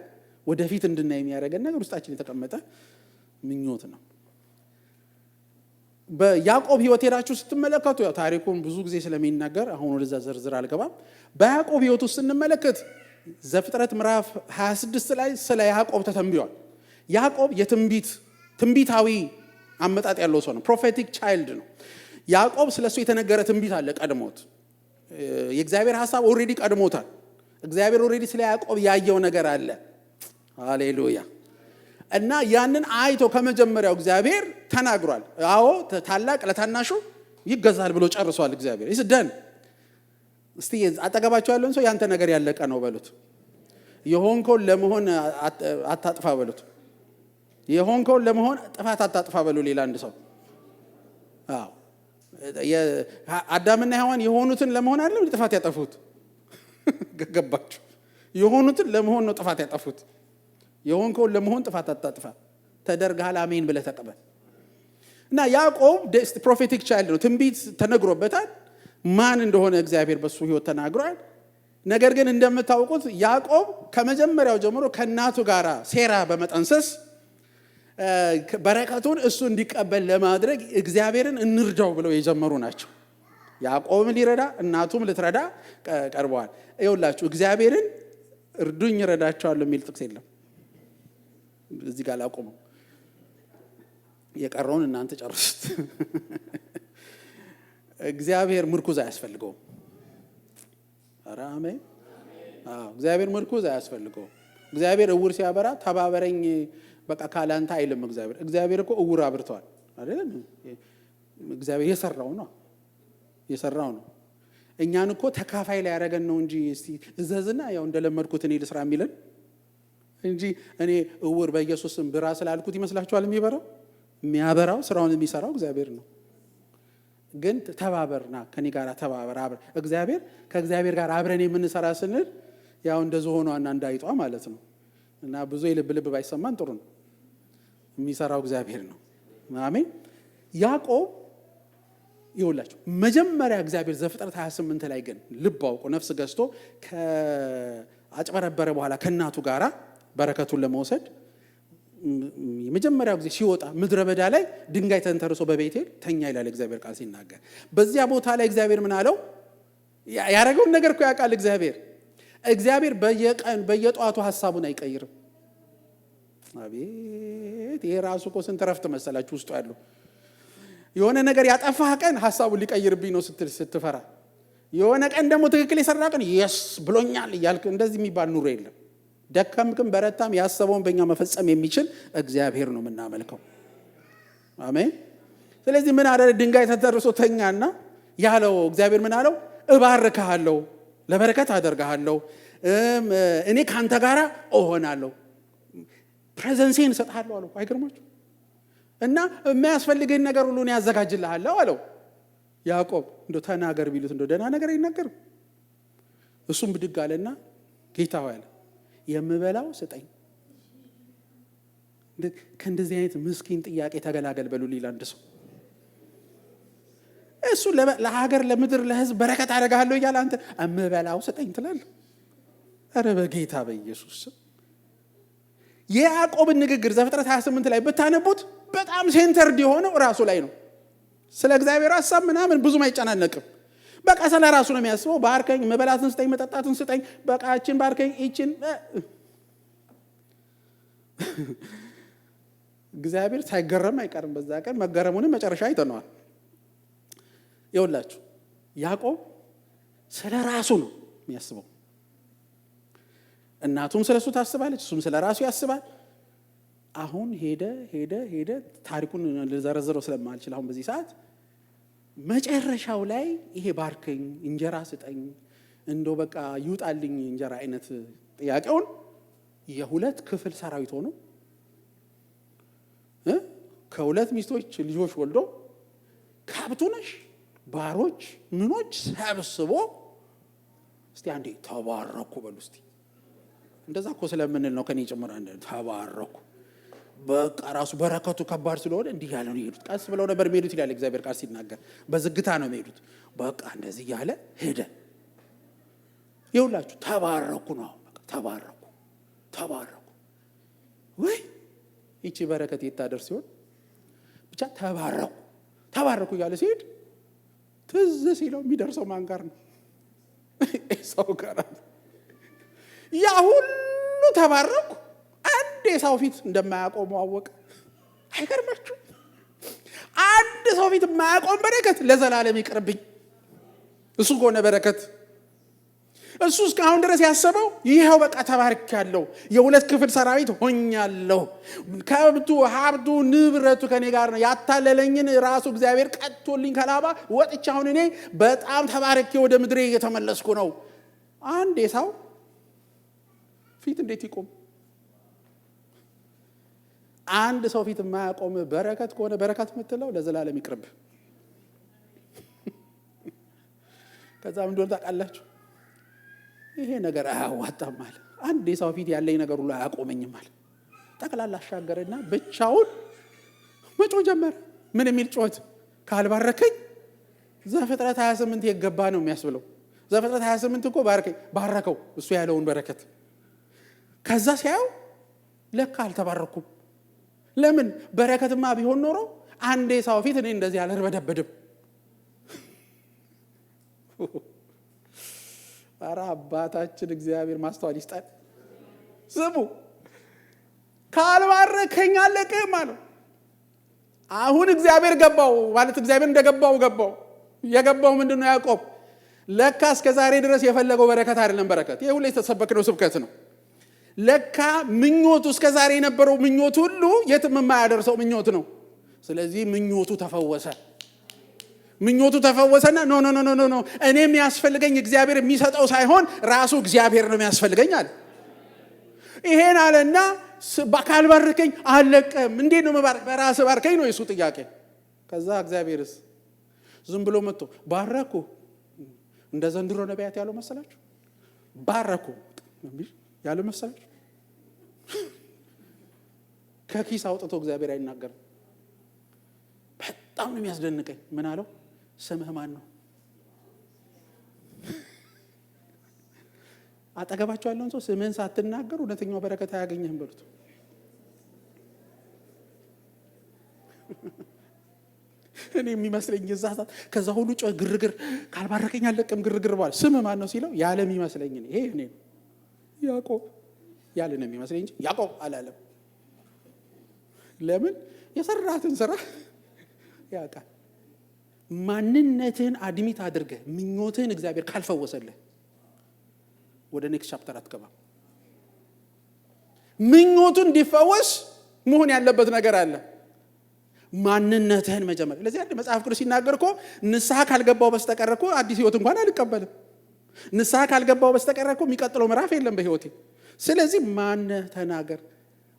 ወደፊት እንድናይ የሚያደርገን ነገር ውስጣችን የተቀመጠ ምኞት ነው። በያዕቆብ ህይወት ሄዳችሁ ስትመለከቱ ያው ታሪኩን ብዙ ጊዜ ስለሚናገር አሁን ወደዛ ዝርዝር አልገባም። በያዕቆብ ህይወት ውስጥ ስንመለከት ዘፍጥረት ምዕራፍ 26 ላይ ስለ ያዕቆብ ተተንብዮአል። ያዕቆብ ትንቢታዊ አመጣጥ ያለው ሰው ነው። ፕሮፌቲክ ቻይልድ ነው። ያዕቆብ ስለሱ የተነገረ ትንቢት አለ ቀድሞት። የእግዚአብሔር ሐሳብ ኦልሬዲ ቀድሞታል። እግዚአብሔር ኦሬዲ ስለ ያዕቆብ ያየው ነገር አለ። ሃሌሉያ። እና ያንን አይቶ ከመጀመሪያው እግዚአብሔር ተናግሯል። አዎ ታላቅ ለታናሹ ይገዛል ብሎ ጨርሷል እግዚአብሔር። ይስደን። እስቲ አጠገባቸው ያለውን ሰው ያንተ ነገር ያለቀ ነው በሉት። የሆንከውን ለመሆን አታጥፋ በሉት። የሆንከውን ለመሆን ጥፋት አታጥፋ በሉ። ሌላ አንድ ሰው አዎ አዳምና ሔዋን የሆኑትን ለመሆን አይደለም ጥፋት ያጠፉት። ገባችሁ? የሆኑትን ለመሆን ነው ጥፋት ያጠፉት። የሆንከውን ለመሆን ጥፋት አታጥፋ። ተደርገሃል፣ አሜን ብለህ ተቀበል። እና ያዕቆብ ፕሮፌቲክ ቻይልድ ነው። ትንቢት ተነግሮበታል። ማን እንደሆነ እግዚአብሔር በሱ ህይወት ተናግሯል። ነገር ግን እንደምታውቁት ያዕቆብ ከመጀመሪያው ጀምሮ ከእናቱ ጋር ሴራ በመጠንሰስ በረከቱን እሱ እንዲቀበል ለማድረግ እግዚአብሔርን እንርዳው ብለው የጀመሩ ናቸው። ያዕቆብም ሊረዳ እናቱም ልትረዳ ቀርበዋል። ይኸውላችሁ እግዚአብሔርን እርዱኝ እረዳቸዋለሁ የሚል ጥቅስ የለም። እዚህ ጋር ላቆመው፣ የቀረውን እናንተ ጨርሱት። እግዚአብሔር ምርኩዝ አያስፈልገውም። ኧረ አሜን። እግዚአብሔር ምርኩዝ አያስፈልገውም። እግዚአብሔር እውር ሲያበራ ተባበረኝ በቃ ካላንተ አይልም። እግዚአብሔር እኮ እውር አብርቷል አይደል? እግዚአብሔር የሰራው ነው። እኛን እኮ ተካፋይ ላይ ያደረገን ነው እንጂ እስቲ እዘዝና ያው እንደለመድኩት እኔ ልስራ የሚለን እንጂ እኔ እውር በኢየሱስም ብራ ስላልኩት ይመስላችኋል የሚበራው? የሚያበራው ስራውን የሚሰራው እግዚአብሔር ነው። ግን ተባበርና ከኔ ጋር ተባበር አብረ እግዚአብሔር ከእግዚአብሔር ጋር አብረን የምንሰራ ስንል ያው እንደዚህ ሆኗና እንዳይጧ ማለት ነው። እና ብዙ ልብ ባይሰማን ጥሩ ነው። የሚሰራው እግዚአብሔር ነው። አሜን። ያዕቆብ ይውላችሁ መጀመሪያ እግዚአብሔር ዘፍጥረት 28 ላይ ግን ልብ አውቆ ነፍስ ገዝቶ ከአጭበረበረ በኋላ ከእናቱ ጋራ በረከቱን ለመውሰድ የመጀመሪያው ጊዜ ሲወጣ ምድረ በዳ ላይ ድንጋይ ተንተርሶ በቤቴል ተኛ ይላል እግዚአብሔር ቃል ሲናገር። በዚያ ቦታ ላይ እግዚአብሔር ምን አለው? ያረገውን ነገር እኮ ያውቃል እግዚአብሔር። እግዚአብሔር በየጧቱ ሐሳቡን አይቀይርም። አቤት ይሄ ራሱ እኮ ስንት ረፍት መሰላችሁ ውስጡ ያለው። የሆነ ነገር ያጠፋህ ቀን ሐሳቡን ሊቀይርብኝ ነው ስትፈራ፣ የሆነ ቀን ደግሞ ትክክል የሰራ ቀን የስ ብሎኛል እያልክ እንደዚህ የሚባል ኑሮ የለም። ደከምክም በረታም ያሰበውን በእኛ መፈጸም የሚችል እግዚአብሔር ነው የምናመልከው። አሜን። ስለዚህ ምን አደረ? ድንጋይ ተንተርሶ ተኛና ያለው እግዚአብሔር ምን አለው? እባርክሃለሁ፣ ለበረከት አደርግሃለሁ፣ እኔ ካንተ ጋር እሆናለሁ፣ ፕሬዘንሴን እሰጥሃለሁ አለው። አይገርማችሁ? እና የሚያስፈልግህን ነገር ሁሉ እኔ ያዘጋጅልሃለሁ አለው። ያዕቆብ እንደው ተናገር ቢሉት እንደው ደህና ነገር አይናገርም። እሱም ብድግ አለና ጌታ ሆይ አለ የምበላው ስጠኝ። ከእንደዚህ አይነት ምስኪን ጥያቄ ተገላገል በሉ ሊል አንድ ሰው እሱ ለሀገር ለምድር ለሕዝብ በረከት አደርግሃለሁ እያለ አንተ የምበላው ስጠኝ ትላለህ? ኧረ በጌታ በኢየሱስ የያዕቆብን ንግግር ዘፍጥረት 28 ላይ ብታነቡት በጣም ሴንተርድ የሆነው ራሱ ላይ ነው። ስለ እግዚአብሔር ሐሳብ ምናምን ብዙም አይጨናነቅም። በቃ ስለ ራሱ ነው የሚያስበው። ባርከኝ፣ መበላትን ስጠኝ፣ መጠጣትን ስጠኝ፣ በቃችን ባርከኝ ይችን። እግዚአብሔር ሳይገረም አይቀርም። በዛ ቀን መገረሙንም መጨረሻ አይተነዋል። ይኸውላችሁ ያዕቆብ ስለ ራሱ ነው የሚያስበው። እናቱም ስለሱ ታስባለች፣ እሱም ስለ ራሱ ያስባል። አሁን ሄደ ታሪኩን ልዘረዝረው ስለማልችል አሁን በዚህ ሰዓት መጨረሻው ላይ ይሄ ባርከኝ፣ እንጀራ ስጠኝ፣ እንደው በቃ ይውጣልኝ እንጀራ አይነት ጥያቄውን የሁለት ክፍል ሰራዊት ሆኖ ከሁለት ሚስቶች ልጆች ወልዶ ካብቱነሽ ባሮች ምኖች ሰብስቦ እስቲ አንዴ ተባረኩ በሉ እስቲ። እንደዛ እኮ ስለምንል ነው ከኔ ጭምር አንዴ ተባረኩ። በቃ ራሱ በረከቱ ከባድ ስለሆነ እንዲህ ያለ ነው የሄዱት። ቀስ ብለው ነበር የሚሄዱት ይላል እግዚአብሔር ቃል ሲናገር። በዝግታ ነው የሚሄዱት። በቃ እንደዚህ ያለ ሄደ። ይኸውላችሁ ተባረኩ ነው። በቃ ተባረኩ። ወይ ይቺ በረከት የታደርስ ሲሆን ብቻ ተባረኩ እያለ ሲሄድ ትዝ ሲለው የሚደርሰው ማን ጋር ነው? ኤሳው ጋር። ያ ሁሉ ተባረኩ አንድ የሰው ፊት እንደማያቆመው አወቀ። አይገርማችሁ? አንድ ሰው ፊት የማያቆም በረከት ለዘላለም ይቅርብኝ። እሱ ከሆነ በረከት እሱ እስካሁን ድረስ ያሰበው ይሄው በቃ ተባርኬያለሁ፣ የሁለት ክፍል ሰራዊት ሆኛለሁ፣ ከብቱ ሀብቱ ንብረቱ ከኔ ጋር ነው፣ ያታለለኝን ራሱ እግዚአብሔር ቀጥቶልኝ ከላባ ወጥቼ አሁን እኔ በጣም ተባርኬ ወደ ምድሬ እየተመለስኩ ነው። አንድ ኤሳው ፊት እንዴት ይቆም? አንድ ሰው ፊት የማያቆም በረከት ከሆነ በረከት የምትለው ለዘላለም ይቅርብ። ከዛ ምን እንደሆነ ታውቃላችሁ? ይሄ ነገር አያዋጣም አለ። አንድ የሰው ፊት ያለኝ ነገር ሁሉ አያቆመኝም አለ። ጠቅላላ አሻገረና ብቻውን መጮህ ጀመረ። ምን የሚል ጮት? ካልባረከኝ ዘፍጥረት 28 የገባ ነው የሚያስብለው። ዘፍጥረት 28 እኮ ባረከው እሱ ያለውን በረከት። ከዛ ሲያየው ለካ አልተባረኩም። ለምን? በረከትማ ቢሆን ኖሮ አንድ የሰው ፊት እኔ እንደዚህ አልርበደበድም። ኧረ አባታችን እግዚአብሔር ማስተዋል ይስጣል። ስሙ፣ ካልባረከኝ አለቅህም አለው። አሁን እግዚአብሔር ገባው ማለት እግዚአብሔር እንደገባው ገባው። የገባው ምንድነው? ያዕቆብ ለካ እስከ ዛሬ ድረስ የፈለገው በረከት አይደለም። በረከት ይሄ ሁሉ የተሰበከው ስብከት ነው። ለካ ምኞቱ እስከ ዛሬ የነበረው ምኞት ሁሉ የትም የማያደርሰው ምኞት ነው። ስለዚህ ምኞቱ ተፈወሰ። ምኞቱ ተፈወሰና ኖ ኖ ኖ ኖ ኖ እኔ የሚያስፈልገኝ እግዚአብሔር የሚሰጠው ሳይሆን ራሱ እግዚአብሔር ነው የሚያስፈልገኝ አለ። ይሄን አለና ካልባረከኝ አለቅም። እንዴት ነው መባረክ? በራስ ባርከኝ ነው የሱ ጥያቄ። ከዛ እግዚአብሔርስ ዝም ብሎ መጥቶ ባረኩ። እንደ ዘንድሮ ነቢያት ያለው መሰላችሁ? ባረኩ ያለው መሰላችሁ? ከኪስ አውጥቶ እግዚአብሔር አይናገርም። በጣም ነው የሚያስደንቀኝ። ምን አለው? ስምህ ማን ነው? አጠገባቸው ያለውን ሰው ስምህን ሳትናገር እውነተኛው በረከት አያገኝህም በሉት። እኔ የሚመስለኝ እዛት ከዛ ሁሉ ግርግር ካልባረከኝ አለቅም ግርግር ባለ ስምህ ማን ነው ሲለው ያለም ይመስለኝ ነው። ይሄ እኔ ነው ያዕቆብ ያለ ነው የሚመስለኝ እንጂ ያዕቆብ አላለም። ለምን? የሰራትን ስራ ያውቃል። ማንነትህን አድሚት አድርገህ ምኞትህን እግዚአብሔር ካልፈወሰልህ ወደ ኔክስት ቻፕተር አትገባም። ምኞቱ እንዲፈወስ መሆን ያለበት ነገር አለ። ማንነትህን መጀመር። ለዚህ አንድ መጽሐፍ ቅዱስ ሲናገር እኮ ንስሐ ካልገባው በስተቀር እኮ አዲስ ህይወት እንኳን አልቀበልም። ንስሐ ካልገባው በስተቀር እኮ የሚቀጥለው ምዕራፍ የለም በህይወቴ። ስለዚህ ማንህ ተናገር።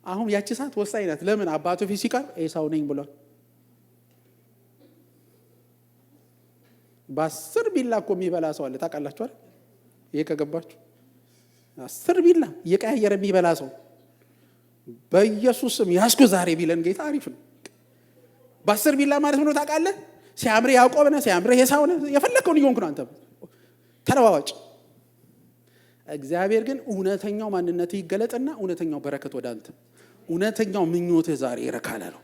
አሁን ያቺ ሰዓት ወሳኝ ናት። ለምን? አባቱ ፊት ሲቀርብ ኤሳው ነኝ ብሏል። በ10 ቢላ እኮ የሚበላ ሰው አለ ታውቃላችሁ አይደል? ይሄ ከገባችሁ 10 ቢላ እየቀያየረ የሚበላ ሰው በኢየሱስም ያስኩ ዛሬ ቢለን ጌታ አሪፍ ነው። በ10 ቢላ ማለት ምን ታውቃለህ? ሲያምር ያዕቆብ ነህ፣ ሲያምር ኤሳው ነህ፣ የፈለከውን ይሆንኩ ነው አንተ ተለዋዋጭ። እግዚአብሔር ግን እውነተኛው ማንነትህ ይገለጥና እውነተኛው በረከት ወደ አንተ፣ እውነተኛው ምኞትህ ዛሬ ይረካል አለው።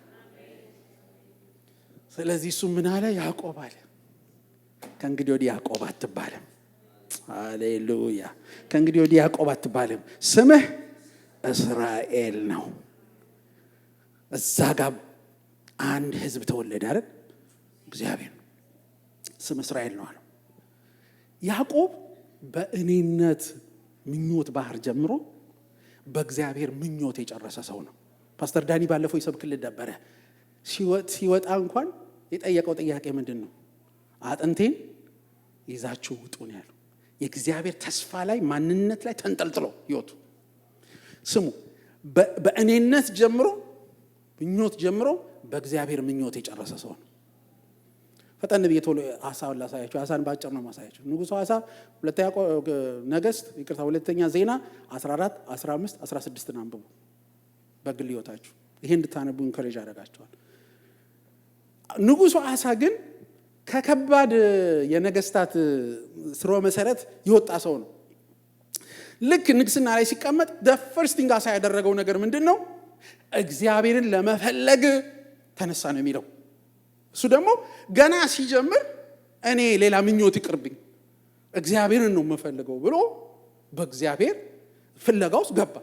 ስለዚህ እሱ ምን አለ? ያዕቆብ አለ። ከእንግዲህ ወዲህ ያዕቆብ አትባልም። ሃሌሉያ! ከእንግዲህ ወዲህ ያዕቆብ አትባልም፣ ስምህ እስራኤል ነው። እዛ ጋር አንድ ህዝብ ተወለደ አይደል? እግዚአብሔር ስም እስራኤል ነው አለው። ያዕቆብ በእኔነት ምኞት ባህር ጀምሮ በእግዚአብሔር ምኞት የጨረሰ ሰው ነው። ፓስተር ዳኒ ባለፈው ይሰብክልን ነበረ። ሲወጣ እንኳን የጠየቀው ጥያቄ ምንድን ነው? አጥንቴን ይዛችሁ ውጡ ነው ያለው። የእግዚአብሔር ተስፋ ላይ ማንነት ላይ ተንጠልጥሎ ይወጡ። ስሙ፣ በእኔነት ጀምሮ ምኞት ጀምሮ በእግዚአብሔር ምኞት የጨረሰ ሰው ነው። ፈጠን ብዬ ቶሎ አሳውን ላሳያችሁ። አሳን ባጭር ነው ማሳያችሁ። ንጉሡ አሳ ሁለተኛ ዜና 14 15 16 አንብቡ በግል ሕይወታችሁ። ይሄ እንድታነቡ ኢንኮሬጅ አደርጋችኋል። ንጉሡ አሳ ግን ከከባድ የነገስታት ስርወ መሰረት የወጣ ሰው ነው። ልክ ንግስና ላይ ሲቀመጥ ፈርስት ቲንግ አሳ ያደረገው ነገር ምንድን ነው? እግዚአብሔርን ለመፈለግ ተነሳ ነው የሚለው። እሱ ደግሞ ገና ሲጀምር እኔ ሌላ ምኞት ይቅርብኝ እግዚአብሔርን ነው የምፈልገው ብሎ በእግዚአብሔር ፍለጋ ውስጥ ገባ።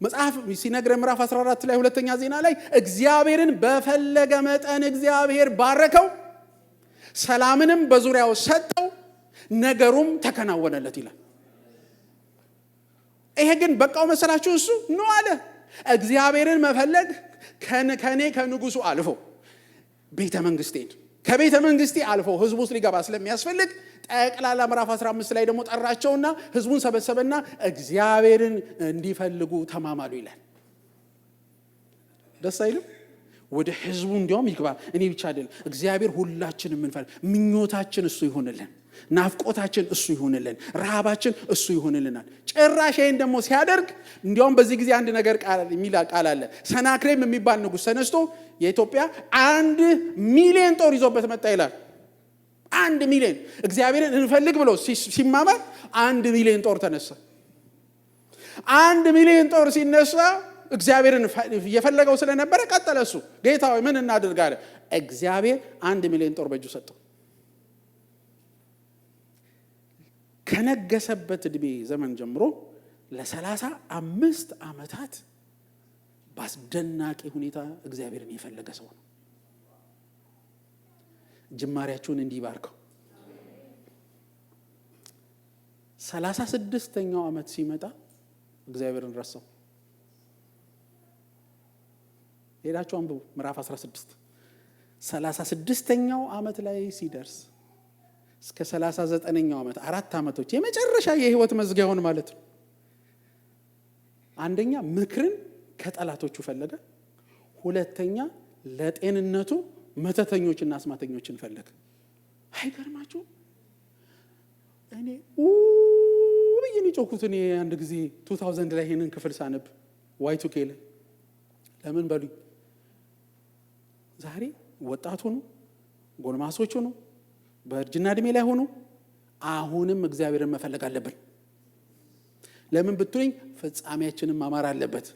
መጽሐፍ ሲነግረን ምዕራፍ 14 ላይ ሁለተኛ ዜና ላይ እግዚአብሔርን በፈለገ መጠን እግዚአብሔር ባረከው፣ ሰላምንም በዙሪያው ሰጠው፣ ነገሩም ተከናወነለት ይላል። ይሄ ግን በቃው መሰላችሁ? እሱ ነው አለ። እግዚአብሔርን መፈለግ ከኔ ከንጉሱ አልፎ ቤተ መንግስቴን ከቤተ መንግስቴ አልፎ ህዝቡ ውስጥ ሊገባ ስለሚያስፈልግ ጠቅላላ ምዕራፍ 15 ላይ ደግሞ ጠራቸውና ህዝቡን ሰበሰበና እግዚአብሔርን እንዲፈልጉ ተማማሉ ይላል። ደስ አይልም? ወደ ህዝቡ እንዲያውም ይግባ። እኔ ብቻ አይደለም፣ እግዚአብሔር ሁላችንም የምንፈልግ ምኞታችን እሱ ይሆንልን፣ ናፍቆታችን እሱ ይሆንልን፣ ረሃባችን እሱ ይሆንልናል። ጭራሽ ይሄን ደግሞ ሲያደርግ እንዲያውም በዚህ ጊዜ አንድ ነገር የሚል ቃል አለ። ሰናክሬም የሚባል ንጉስ ተነስቶ የኢትዮጵያ 1 ሚሊዮን ጦር ይዞበት መጣ ይላል። 1 ሚሊዮን እግዚአብሔርን እንፈልግ ብሎ ሲማማር 1 ሚሊዮን ጦር ተነሳ። 1 ሚሊዮን ጦር ሲነሳ እግዚአብሔርን የፈለገው ስለነበረ ቀጠለ። እሱ ጌታ ሆይ ምን እናድርጋለን? እግዚአብሔር 1 ሚሊዮን ጦር በእጁ ሰጠው። ከነገሰበት እድሜ ዘመን ጀምሮ ለ35 ዓመታት በአስደናቂ ሁኔታ እግዚአብሔርን የፈለገ ሰው ነው። ጅማሬያችሁን እንዲባርከው። 36ኛው ዓመት ሲመጣ እግዚአብሔርን ረሳው። ሄዳችሁ አንብቡ ምዕራፍ 16። 36ኛው ዓመት ላይ ሲደርስ እስከ 39ኛው ዓመት 4 ዓመቶች የመጨረሻ የህይወት መዝጊያውን ማለት ነው። አንደኛ ምክርን ከጠላቶቹ ፈለገ። ሁለተኛ ለጤንነቱ መተተኞችና አስማተኞችን ፈለገ። አይገርማችሁ? እኔ ብዬን ጮኩት። እኔ አንድ ጊዜ 2000 ላይ ይሄንን ክፍል ሳነብ Y2K ላይ ለምን በሉኝ። ዛሬ ወጣቱ ነው፣ ጎልማሶቹ ነው፣ በእርጅና እድሜ ላይ ሆኖ አሁንም እግዚአብሔርን መፈለግ አለብን። ለምን ብትሉኝ ፍጻሜያችንን ማማር አለበት።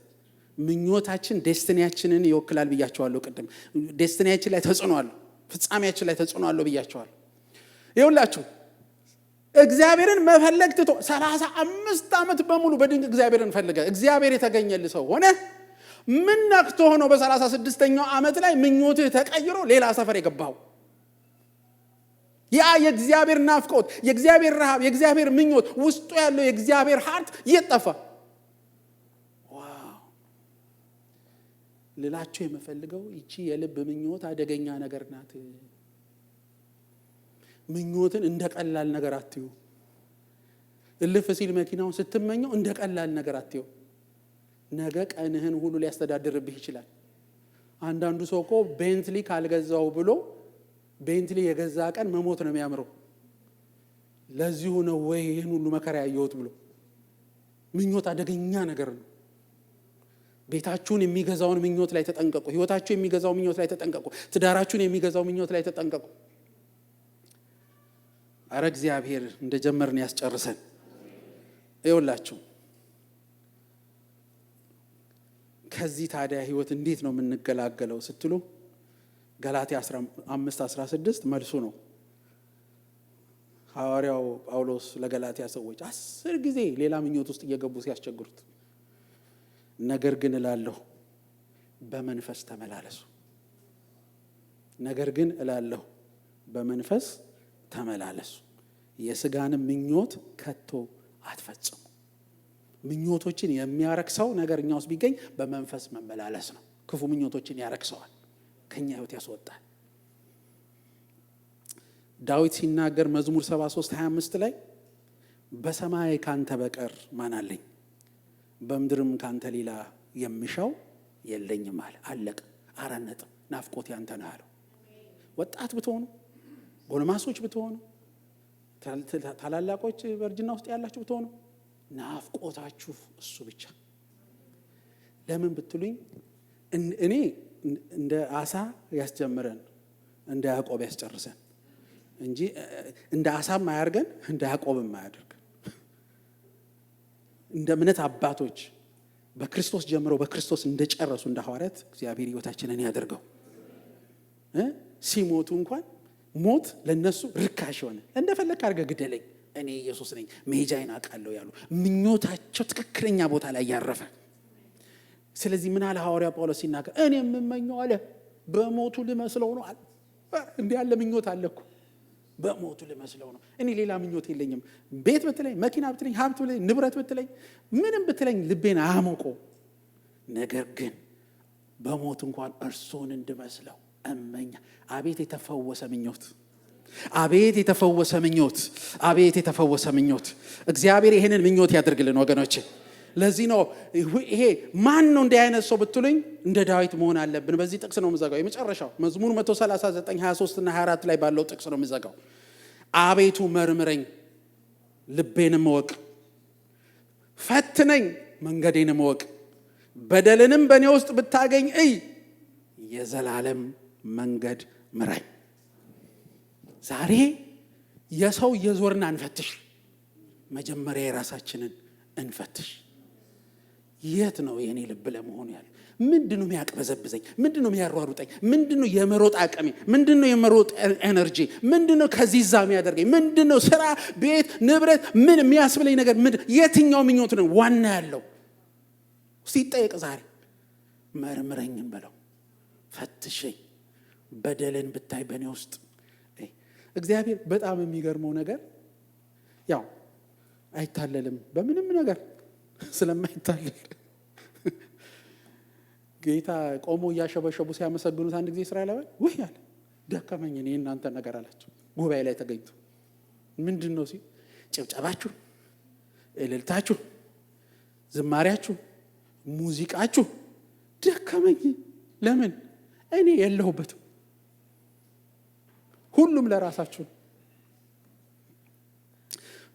ምኞታችን ዴስቲኒያችንን ይወክላል ብያቸዋለሁ ቅድም። ዴስቲኒያችን ላይ ተጽዕኖ አለው፣ ፍጻሜያችን ላይ ተጽዕኖ አለው ብያቸዋለሁ። ይኸውላችሁ እግዚአብሔርን መፈለግ ትቶ 35 ዓመት በሙሉ በድንቅ እግዚአብሔርን ፈልገ እግዚአብሔር የተገኘልህ ሰው ሆነ ምን ነክቶ ሆኖ በ36ኛው ዓመት ላይ ምኞትህ ተቀይሮ ሌላ ሰፈር የገባው? ያ የእግዚአብሔር ናፍቆት፣ የእግዚአብሔር ረሃብ፣ የእግዚአብሔር ምኞት ውስጡ ያለው የእግዚአብሔር ሀርት እየጠፋ ዋው! ልላችሁ የምፈልገው ይቺ የልብ ምኞት አደገኛ ነገር ናት። ምኞትን እንደ ቀላል ነገር አትዩ። እልፍ ሲል መኪናውን ስትመኘው እንደ ቀላል ነገር አትዩ። ነገ ቀንህን ሁሉ ሊያስተዳድርብህ ይችላል። አንዳንዱ ሰው እኮ ቤንትሊ ካልገዛው ብሎ ቤንትሊ የገዛ ቀን መሞት ነው የሚያምረው። ለዚሁ ነው ወይ ይህን ሁሉ መከራ ያየሁት ብሎ። ምኞት አደገኛ ነገር ነው። ቤታችሁን የሚገዛውን ምኞት ላይ ተጠንቀቁ። ህይወታችሁ የሚገዛው ምኞት ላይ ተጠንቀቁ። ትዳራችሁን የሚገዛው ምኞት ላይ ተጠንቀቁ። አረ እግዚአብሔር እንደጀመርን ያስጨርሰን። ይኸውላችሁ ከዚህ ታዲያ ህይወት እንዴት ነው የምንገላገለው ስትሉ ገላትያ 5:16 መልሱ ነው። ሐዋርያው ጳውሎስ ለገላትያ ሰዎች 10 ጊዜ ሌላ ምኞት ውስጥ እየገቡ ሲያስቸግሩት፣ ነገር ግን እላለሁ በመንፈስ ተመላለሱ። ነገር ግን እላለሁ በመንፈስ ተመላለሱ፣ የስጋንም ምኞት ከቶ አትፈጽሙ። ምኞቶችን የሚያረክሰው ነገር እኛ ውስጥ ቢገኝ በመንፈስ መመላለስ ነው። ክፉ ምኞቶችን ያረክሰዋል፣ ከኛ ህይወት ያስወጣል። ዳዊት ሲናገር መዝሙር 73:25 ላይ በሰማይ ካንተ በቀር ማን አለኝ? በምድርም ካንተ ሌላ የምሻው የለኝም አለ። አለቀ። 4 ነጥብ። ናፍቆት ያንተ ነው አለው። ወጣት ብትሆኑ፣ ጎልማሶች ብትሆኑ፣ ታላላቆች በእርጅና ውስጥ ያላችሁ ብትሆኑ ናፍቆታችሁ እሱ ብቻ። ለምን ብትሉኝ እኔ እንደ አሳ ያስጀምረን እንደ ያዕቆብ ያስጨርሰን እንጂ እንደ አሳም አያርገን እንደ ያዕቆብም አያደርግ። እንደ እምነት አባቶች በክርስቶስ ጀምረው በክርስቶስ እንደጨረሱ እንደ ሐዋርያት እግዚአብሔር ሕይወታችንን ያደርገው። ሲሞቱ እንኳን ሞት ለነሱ ርካሽ ሆነ። እንደፈለክ አድርገህ ግደለኝ እኔ ኢየሱስ ነኝ መሄጃዬን አውቃለሁ ያሉ ምኞታቸው ትክክለኛ ቦታ ላይ ያረፈ። ስለዚህ ምን አለ ሐዋርያ ጳውሎስ ሲናገር እኔ የምመኘው አለ በሞቱ ልመስለው ነው አለ። እንዲህ ያለ ምኞት አለ እኮ በሞቱ ልመስለው ነው። እኔ ሌላ ምኞት የለኝም። ቤት ብትለኝ፣ መኪና ብትለኝ፣ ሀብት ብትለኝ፣ ንብረት ብትለኝ፣ ምንም ብትለኝ ልቤን አያሞቆ። ነገር ግን በሞት እንኳን እርሱን እንድመስለው እመኛ። አቤት የተፈወሰ ምኞት! አቤት የተፈወሰ ምኞት! አቤት የተፈወሰ ምኞት! እግዚአብሔር ይሄንን ምኞት ያድርግልን ወገኖቼ። ለዚህ ነው ይሄ ማን ነው እንዲህ አይነት ሰው ብትሉኝ እንደ ዳዊት መሆን አለብን። በዚህ ጥቅስ ነው የምዘጋው። የመጨረሻው መዝሙር 139 23 እና 24 ላይ ባለው ጥቅስ ነው የምዘጋው። አቤቱ መርምረኝ፣ ልቤንም እወቅ፣ ፈትነኝ፣ መንገዴንም እወቅ፣ በደልንም በእኔ ውስጥ ብታገኝ እይ፣ የዘላለም መንገድ ምራኝ። ዛሬ የሰው የዞርን አንፈትሽ፣ መጀመሪያ የራሳችንን እንፈትሽ። የት ነው የኔ ልብ ለመሆኑ ያለ? ምንድነው የሚያቅበዘብዘኝ? ምንድነው የሚያሯሩጠኝ? ምንድነው የመሮጥ አቅሜ? ምንድነው የመሮጥ ኤነርጂ? ምንድነው ከዚህ ዛ የሚያደርገኝ? ምንድነው ስራ፣ ቤት፣ ንብረት ምን የሚያስብለኝ ነገር? የትኛው ምኞት ነው ዋና ያለው? ሲጠየቅ ዛሬ መርምረኝም በለው፣ ፈትሸኝ፣ በደልን ብታይ በእኔ ውስጥ። እግዚአብሔር በጣም የሚገርመው ነገር ያው አይታለልም በምንም ነገር ስለማይታለል ጌታ ቆሞ እያሸበሸቡ ሲያመሰግኑት አንድ ጊዜ እስራኤላውያን ውይ አለ፣ ደከመኝ እኔ እናንተ ነገር አላቸው። ጉባኤ ላይ ተገኝቶ ምንድን ነው ሲል ጭብጨባችሁ፣ እልልታችሁ፣ ዝማሪያችሁ፣ ሙዚቃችሁ ደከመኝ። ለምን? እኔ የለሁበትም። ሁሉም ለራሳችሁ።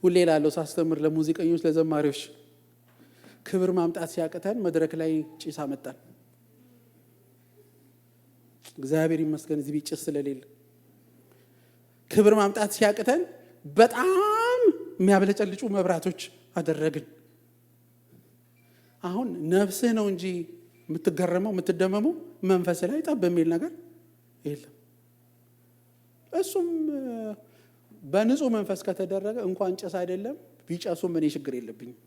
ሁሌ ላለው ሳስተምር ለሙዚቀኞች፣ ለዘማሪዎች ክብር ማምጣት ሲያቅተን መድረክ ላይ ጭስ አመጣን። እግዚአብሔር ይመስገን እዚህ ቢጭስ ስለሌለ። ክብር ማምጣት ሲያቅተን በጣም የሚያብለጨልጩ መብራቶች አደረግን። አሁን ነፍስህ ነው እንጂ የምትገረመው የምትደመመው፣ መንፈስ ላይ ጠብ የሚል ነገር የለም። እሱም በንጹህ መንፈስ ከተደረገ እንኳን ጭስ አይደለም ቢጨሱም እኔ ችግር የለብኝም።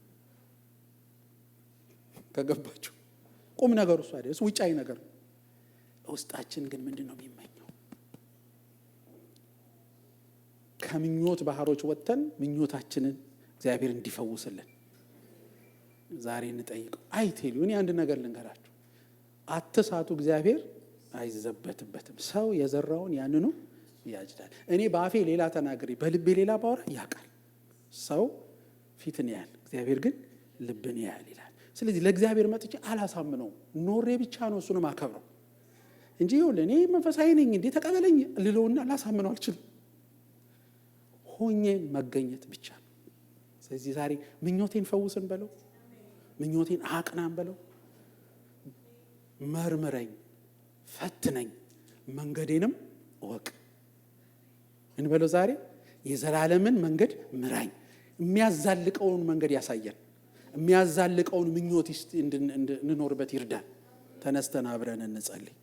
ከገባችሁ ቁም ነገሩ እሱ አይደል፣ እሱ ውጫዊ ነገር ነው። ውስጣችን ግን ምንድን ነው የሚመኘው? ከምኞት ባህሮች ወጥተን ምኞታችንን እግዚአብሔር እንዲፈውስልን ዛሬ እንጠይቀው። አይቴሉ እኔ አንድ ነገር ልንገራችሁ፣ አትሳቱ። እግዚአብሔር አይዘበትበትም። ሰው የዘራውን ያንኑ ያጭዳል። እኔ በአፌ ሌላ ተናግሬ በልቤ ሌላ ባወራ ያውቃል። ሰው ፊትን ያያል፣ እግዚአብሔር ግን ልብን ያያል ይላል። ስለዚህ ለእግዚአብሔር መጥቼ አላሳምነውም፣ ኖሬ ብቻ ነው እሱንም አከብረው እንጂ ይኸውልህ እኔ መንፈሳዊ ነኝ እንዴ ተቀበለኝ ልለውና ላሳምነው አልችልም። ሆኜ መገኘት ብቻ ነው። ስለዚህ ዛሬ ምኞቴን ፈውስን በለው፣ ምኞቴን አቅናን በለው፣ መርምረኝ፣ ፈትነኝ፣ መንገዴንም እወቅ እንበለው። ዛሬ የዘላለምን መንገድ ምራኝ፣ የሚያዛልቀውን መንገድ ያሳየን፣ የሚያዛልቀውን ምኞት እንድንኖርበት ይርዳን። ተነስተን አብረን እንጸልይ።